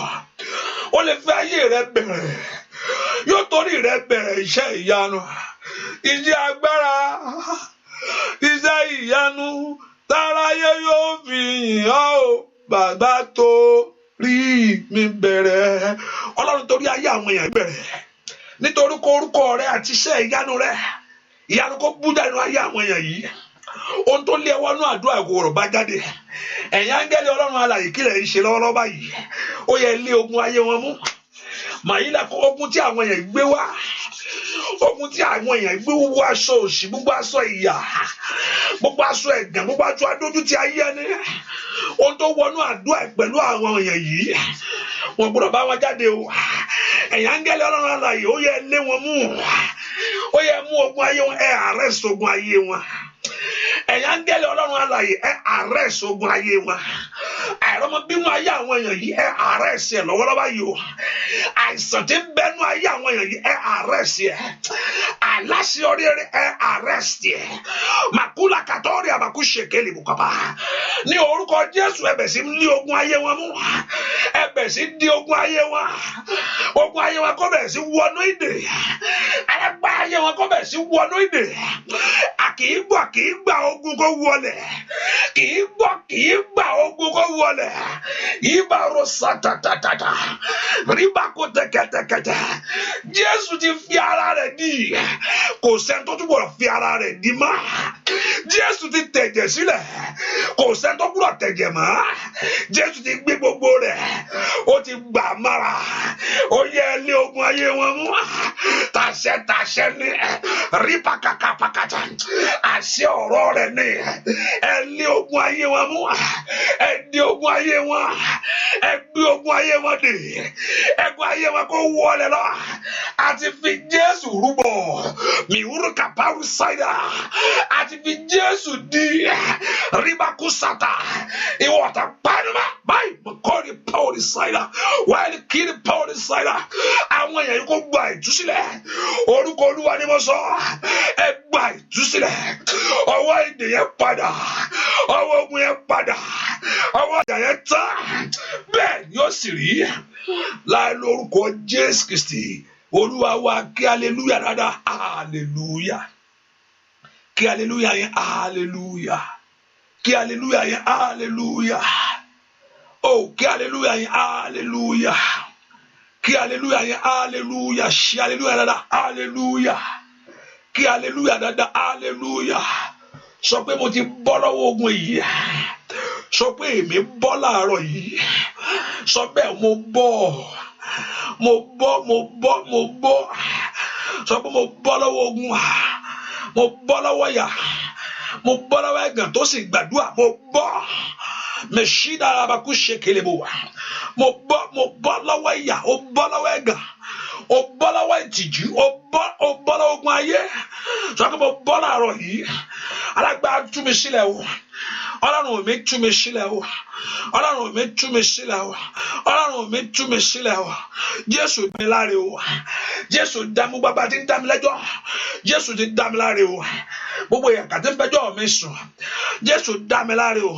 ó lè fi ayé rẹ bẹ̀rẹ̀ yóò torí rẹ bẹ̀rẹ̀ iṣẹ́ ìyanu iṣẹ́ agbára iṣẹ́ ìyanu táráyé yóò fi yìn ọ́ o bàbá tó rí mi bẹ̀rẹ̀ Ọlọ́run torí ayé àwọn èèyàn bẹ̀rẹ̀ nítorí orúkọ rẹ àti iṣẹ́ ìyanu kó bú jáde ayé àwọn èèyàn yìí ohun tó lé ẹwọ́nú àdúrà ìkòrò bá jáde ẹ̀yin áńgẹ́lì Ọlọ́run alààyè kí lẹ̀ ń ṣe lọ́wọ́lọ́wọ́ báyìí ó yẹ lé ogun ayé wọn mú màyílà kó ogun tí àwọn èèyàn gbé wá ogun tí àwọn èèyàn gbé wọ aṣọ òṣì gbogbo aṣọ ìyà gbogbo aṣọ ẹ̀gàn gbogbo aṣọ adójú tí ayé ẹni ohun tó wọnú àdúrà pẹ̀lú àwọn èèyàn yìí wọn gbọ́dọ̀ bá wọn jáde o ẹ̀yin áńgẹ́lì Ọlọ́run alààyè ó yẹ lé wọn mú ó yẹ mú ogun ayé wọn arrest ogun ayé wọn ẹ̀yin áńgẹ́lì Ọlọ́run alààyè arrest ogun ayé wọn àìrọ́mọ bímọ ayé àwọn èèyàn yìí arrest ẹ̀ lọ́wọ́lọ́wọ́ yìí o àìsàn tí ń bẹnu ayé àwọn èèyàn yìí arrest ẹ̀ aláṣeyọrí arrest ẹ̀ màkúlà kàtọ́ọ̀rì àbàkú ṣèkélì bùkọ́bà ní orúkọ Jésù ẹ̀bẹ̀ sí ní ogun ayé wọn mú ẹ̀bẹ̀ sí di ogun ayé wọn kó bẹ̀ sí wọnú ìdè ẹgbẹ́ ayé wọn kó bẹ̀ sí wọnú ìdè kìí gbà ogun kó wọlé kìí gbà ogun kó wọlé ìbá ro sàtàtàtàtà ríbà kó tẹkẹtẹkẹtẹ Jésù ti fi ara rẹ̀ dì kò sẹ́ni tó túbọ̀ fi ara rẹ̀ dì mọ́ Jésù ti tẹ̀jẹ̀ sílẹ̀ kò sẹ́ni tó gbúdọ̀ tẹ̀jẹ̀ mọ́ Jésù ti gbé gbogbo rẹ̀ ó ti gbà mára ó yẹ lé ogun ayé wọn mú tàṣẹ ní rí pàkàkàpàkàtà àṣẹ ọ̀rọ̀ rẹ̀ ní ẹ lé ogun ayé wọn mú ẹ dé ogun ayé wọn ẹ gbé ogun ayé wọn dè ẹgbẹ́ ayé wọn kó wọlé lọ àti fi Jésù rúbọ mìíràn kàpáwù ṣáìdà àti fi Jésù di ríbakúsàtà ìwọ ọ̀tá pàdùmá báyìí mọ̀kọ́ni pàwọ́dì ṣáìdà wáyé kiri pàwọ́dì ṣáìdà àwọn èèyàn yìí kó gba ìtúsílẹ̀ orúkọ Olúwa ni mo sọ ẹ gba ìtúsílẹ̀ ọwọ́ ìdè yẹn padà ọwọ́ ogun yẹn padà ọwọ́ ìdè yẹn tán bẹ́ẹ̀ ni ó sì rí láì lórúkọ Jésù Kristi Olúwa wa kí hallelujah dáadáa hallelujah kí hallelujah yẹn hallelujah kí hallelujah yẹn hallelujah oh kí hallelujah yẹn hallelujah kí hallelujah yẹn hallelujah ṣe hallelujah dáadáa hallelujah kí hallelujah dáadáa hallelujah sọ pé mo ti bọ́ lọ́wọ́ ogun yìí sọ pé èmi bọ́ láàárọ̀ yìí sọ bẹ́ẹ̀ mo bọ́ sọ pé mo bọ́ lọ́wọ́ ogun mo bọ́ lọ́wọ́ yà mo bọ́ lọ́wọ́ ẹ̀gàn tó sì gbàdúrà mo bọ́ mẹ̀ṣídà abaku ṣèkèlè bò wá mo bọ́ lọ́wọ́ ìyà ó bọ́ lọ́wọ́ ẹ̀gàn ó bọ́ lọ́wọ́ ìtìjú ó bọ́ lọ́wọ́ ogun ayé sọ pé mo bọ́ láàárọ̀ yìí alágbára tú mi sílẹ̀ o Ọlọ́run mi tú mi sílẹ̀ o Ọlọ́run mi tú mi sílẹ̀ o Ọlọ́run mi tú mi sílẹ̀ o Jésù dá mi láre o Jésù dá mi bàbá tí ń dá mi lẹ́jọ́ Jésù ti dá mi láre o gbogbo ìyàkà tí ń fẹjọ́ mi sùn Jésù dá mi láre o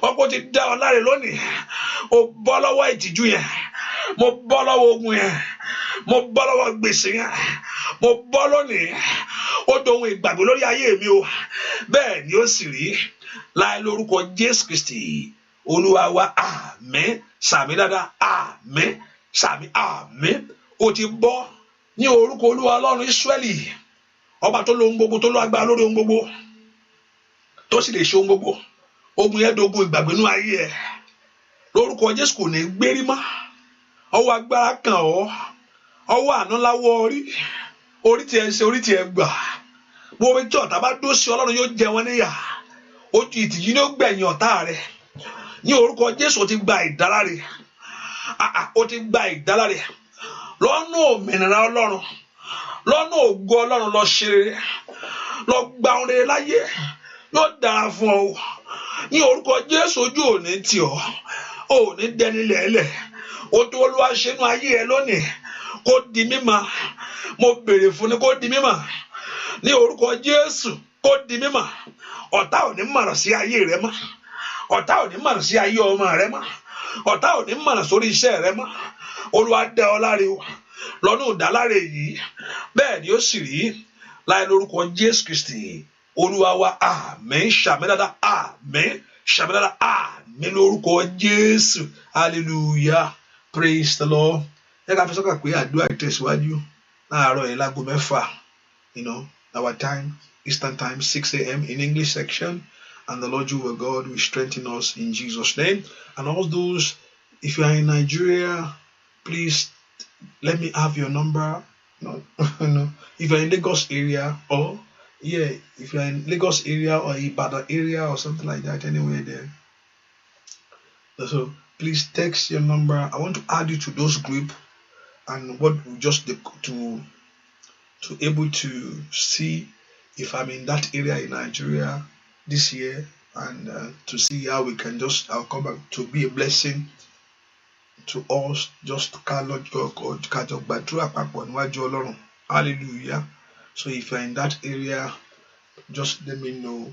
ọkọ ti dá ọ láre lónìí o bọ́ lọ́wọ́ ìtìjú yẹn mo bọ́ lọ́wọ́ ogun yẹn mo bọ́ lọ́wọ́ gbèsè yẹn mo bọ́ lónìí ó dohun ìgbàgbé lórí ayé mi o bẹ́ẹ̀ ni ó sì rí láì lórúkọ Jésù Kristi Olúwa wa àmín sàmì dáadáa àmín sàmì àmín ó ti bọ́ ní orúkọ Olúwa Ọlọ́run Ísírẹ́lì ọba tó lóhun gbogbo tó lọ agbára lórí ohun gbogbo tó sì lè ṣe ohun gbogbo ogun yẹn dogun ìgbàgbé nínú ayé ẹ lórúkọ Jésù kò ní gbérí mọ́ ọwọ́ agbára kàn ọ́ ọwọ́ àánú láwọ́ orí tiẹ̀ ṣe orí tiẹ̀ gbà gbogbo tí ọ̀tá bá dó sí Ọlọ́run yóò jẹ wọn níyà ojú ìtìjú ni ó gbẹ̀yìn ọ̀tá rẹ̀ ní orúkọ Jésù ó ti gba ìdáláre ó ti gba ìdáláre lọ́nà òmìnira Ọlọ́run lọ́nà ògo Ọlọ́run lọ ṣe rere lọ gba ohun rere láyé yóò dára fún ọ ní orúkọ Jésù ojú òní tì ọ́ òní dẹni lẹ́lẹ̀ ó tó Olúwa ṣe nú ayé ẹ lónìí kó di mímọ̀ mo béèrè fún ni kó di mímọ̀ ní orúkọ Jésù kó di mímọ̀ ọ̀tá ò ní mọ̀ràn sí ayé rẹ mọ́ ọ̀tá ò ní mọ̀ràn sí ayé ọmọ rẹ mọ́ ọ̀tá ò ní mọ̀ràn sórí iṣẹ́ rẹ mọ́ Olúwa dá ọ láre o lọ́nà ìdáláre yìí bẹ́ẹ̀ ni ó sì rí láì lórúkọ Jésù Kristi Olúwa wa àmín ṣàmì dáadáa àmín ṣàmì dáadáa àmín lórúkọ Jésù hallelujah praise the Lord ẹ ká fi sọ́kà pé àdúrà ìtẹ̀síwájú láàárọ̀ yìí láago 6 our time Eastern time 6 a.m. in English section and the Lord your God will strengthen us in Jesus' name. And all those, if you are in Nigeria, please let me have your number. No, if you're in Lagos area if you're in Lagos area or Ibadan area or something like that, anywhere there. So please text your number. I want to add you to those group, and what we just to able to see if I'm in that area in Nigeria this year, and to see how we can I'll come back to be a blessing to us, just hallelujah. So if you're in that area, just let me know.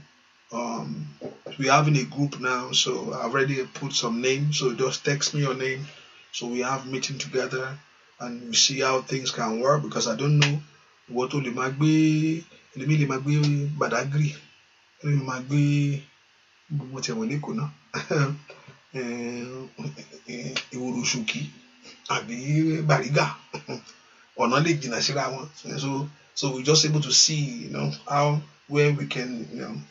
We're having a group now, so I've already put some names, so just text me your name, so we have meeting together and we see how things can work, because I don't know what will be Badagry, Iwurushuki, Abi Bariga, or not so we're just able to see, how where we can,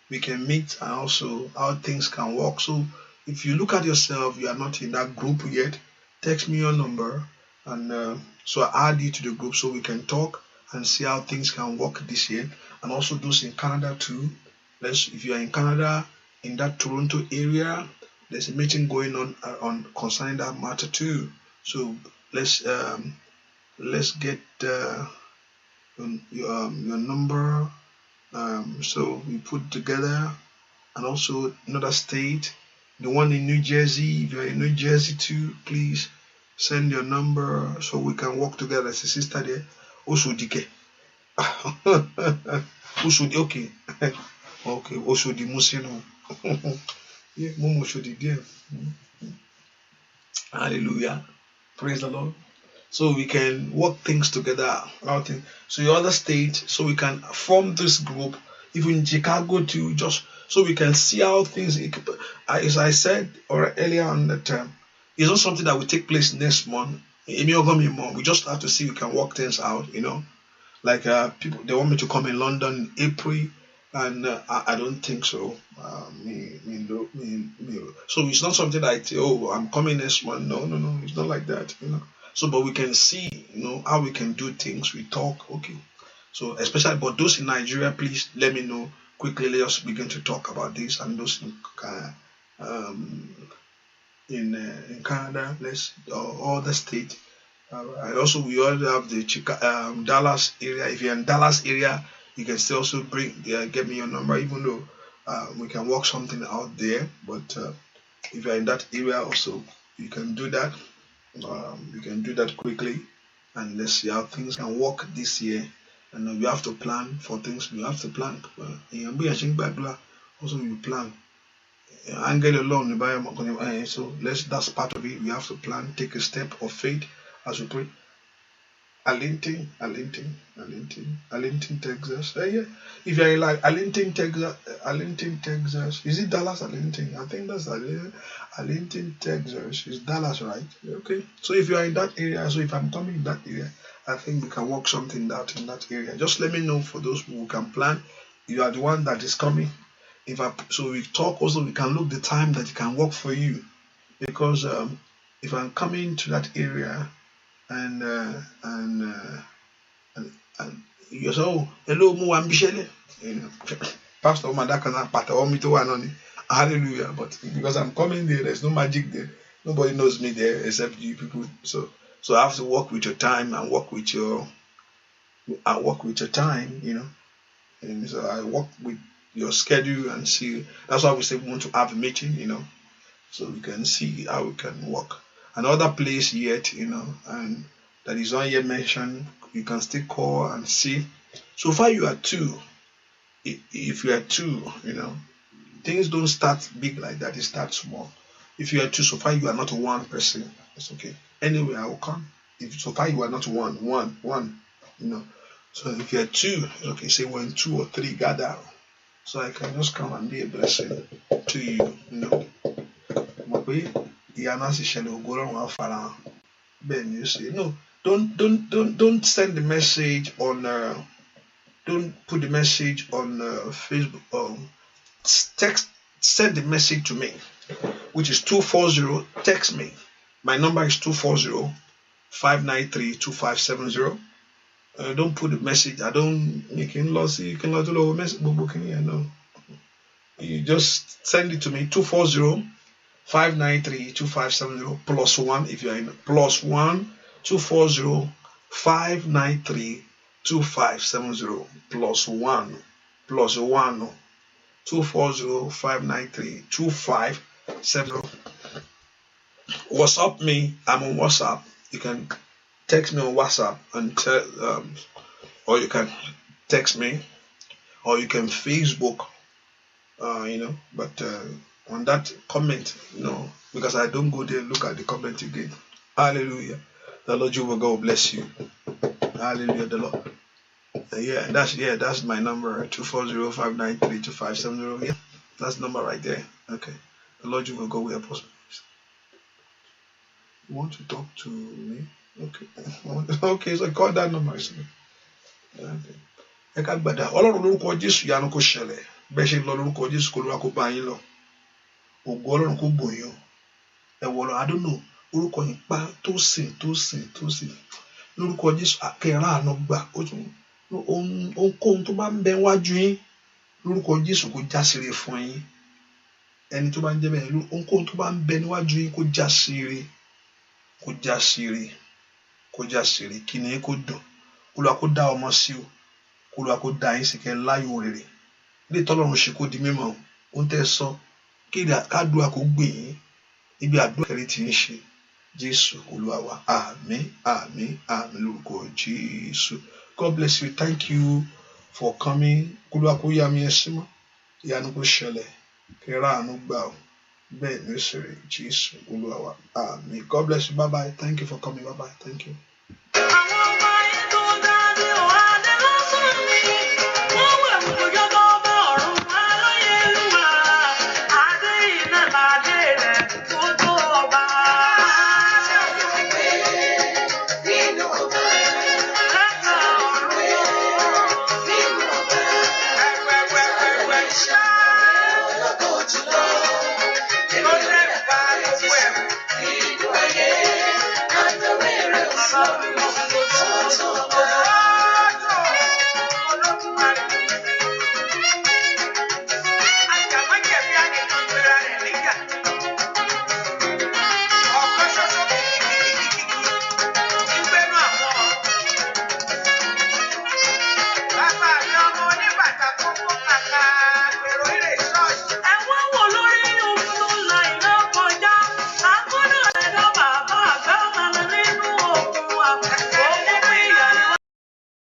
we can meet, and also how things can work. So if you look at yourself, you are not in that group yet, text me your number, and so I add you to the group so we can talk and see how things can work this year. And also those in Canada too. If you are in Canada, in that Toronto area, there's a meeting going on concerning that matter too. So let's get your number. So we put together, and also another state, the one in New Jersey. If you're in New Jersey too, please send your number so we can work together. As a sister there, also DK. Okay. Okay, also the Musino. Yeah, Momo should be Hallelujah. Praise the Lord. So we can work things together. So your other state, so we can form this group, even in Chicago too, just so we can see how things, as I said earlier on the term, it's not something that will take place next month. We just have to see we can work things out, Like people, they want me to come in London in April, and I don't think so. So it's not something like, I'm coming next month. No, it's not like that, So, but we can see, how we can do things. We talk, okay. So, especially, but those in Nigeria, please let me know quickly. Let us begin to talk about this, and those in Canada, all the state. And also, we already have the Dallas area. If you're in Dallas area, you can still also get me your number, even though we can work something out there. But if you're in that area also, you can do that. You can do that quickly, and let's see how things can work this year. And we have to plan for things. We have to plan. Also, we plan. Angel alone, so that's part of it. We have to plan, take a step of faith as we pray. Arlington, Texas. Yeah. If you're in like Arlington, Texas. Is it Dallas, Arlington? I think that's Arlington, Texas. Is Dallas, right? Okay. So if you are in that area, so if I'm coming in that area, I think we can work something out in that area. Just let me know for those who can plan. You are the one that is coming. So we talk also, we can look the time that it can work for you. Because if I'm coming to that area, and you say, hello, mo ambitious, Pastor Madakana Pataomi to one. Hallelujah. But because I'm coming there, there's no magic there. Nobody knows me there except you people. So I have to work with your time and work with your time, And so I work with your schedule and see. That's why we say we want to have a meeting, so we can see how we can work. Another place yet, and that is not yet mentioned, you can still call and see. So far you are two. If you are two, things don't start big like that, it starts small. If you are two, so far you are not one person, it's okay. Anyway, I will come. If so far you are not one, So if you are two, okay, say when 2 or 3 gather, so I can just come and be a blessing to you, Then you say, no, don't send the message on don't put the message on Facebook. Send the message to me, which is 240. Text me. My number is 240-593-2570. Don't put the message. I don't make it lossy. You can not do a message. No. You just send it to me. 240-593-2570 +1 if you are in +1 240-593-2570 +1 240-593-2570. WhatsApp me. I'm on WhatsApp. You can text me on WhatsApp and or you can text me, or you can Facebook. But on that comment, because I don't go there look at the comment again. Hallelujah. The Lord Jehovah God bless you. Hallelujah. The Lord. That's my number, 240-593-2570. Yeah, that's the number right there. Okay. The Lord Jehovah God will help us. You want to talk to me? Okay. Okay, so call that number. I can't but that. All of the local Jesus, Yanoko Shelley. Bẹ́ẹ̀ lórúkọ Jésù kó lóra kó bá yín lọ. Ògo Ọlọ́run kó bò yín. I don't know. orúkọ yìí pa tó sìn lórúkọ Jésù àkẹrà àánú gbà ohunkóhun tó bá ń bẹ wájú yín lórúkọ Jésù kó jásire fún yín ẹni tó bá ń jẹ́ bẹ́ẹ̀ ohunkóhun tó bá ń bẹ níwájú yín kó jásire kí ni kó dùn Olúwa kó dá ọmọ sí o Olúwa kó dá yín sí kẹ́ láyọ̀ rere ilé tọ́lọ́run ṣe kó di mímọ́ ó ń tẹ́ sọ kí àdúrà kó gbè yín níbi àdúrà kẹrin tí ń ṣe Jésù Olúwa wa àmín lórúkọ Jésù. God bless you. Thank you for coming. Olúwa kó yá mi ẹ sí mọ́ ìyanu kó ṣẹlẹ̀ kẹrà àánú gbà ó bẹ́ẹ̀ ni ó ṣe rí Jésù Olúwa wa àmín. God bless you. Bye bye. Thank you for coming. Bye bye. Thank you. Love you.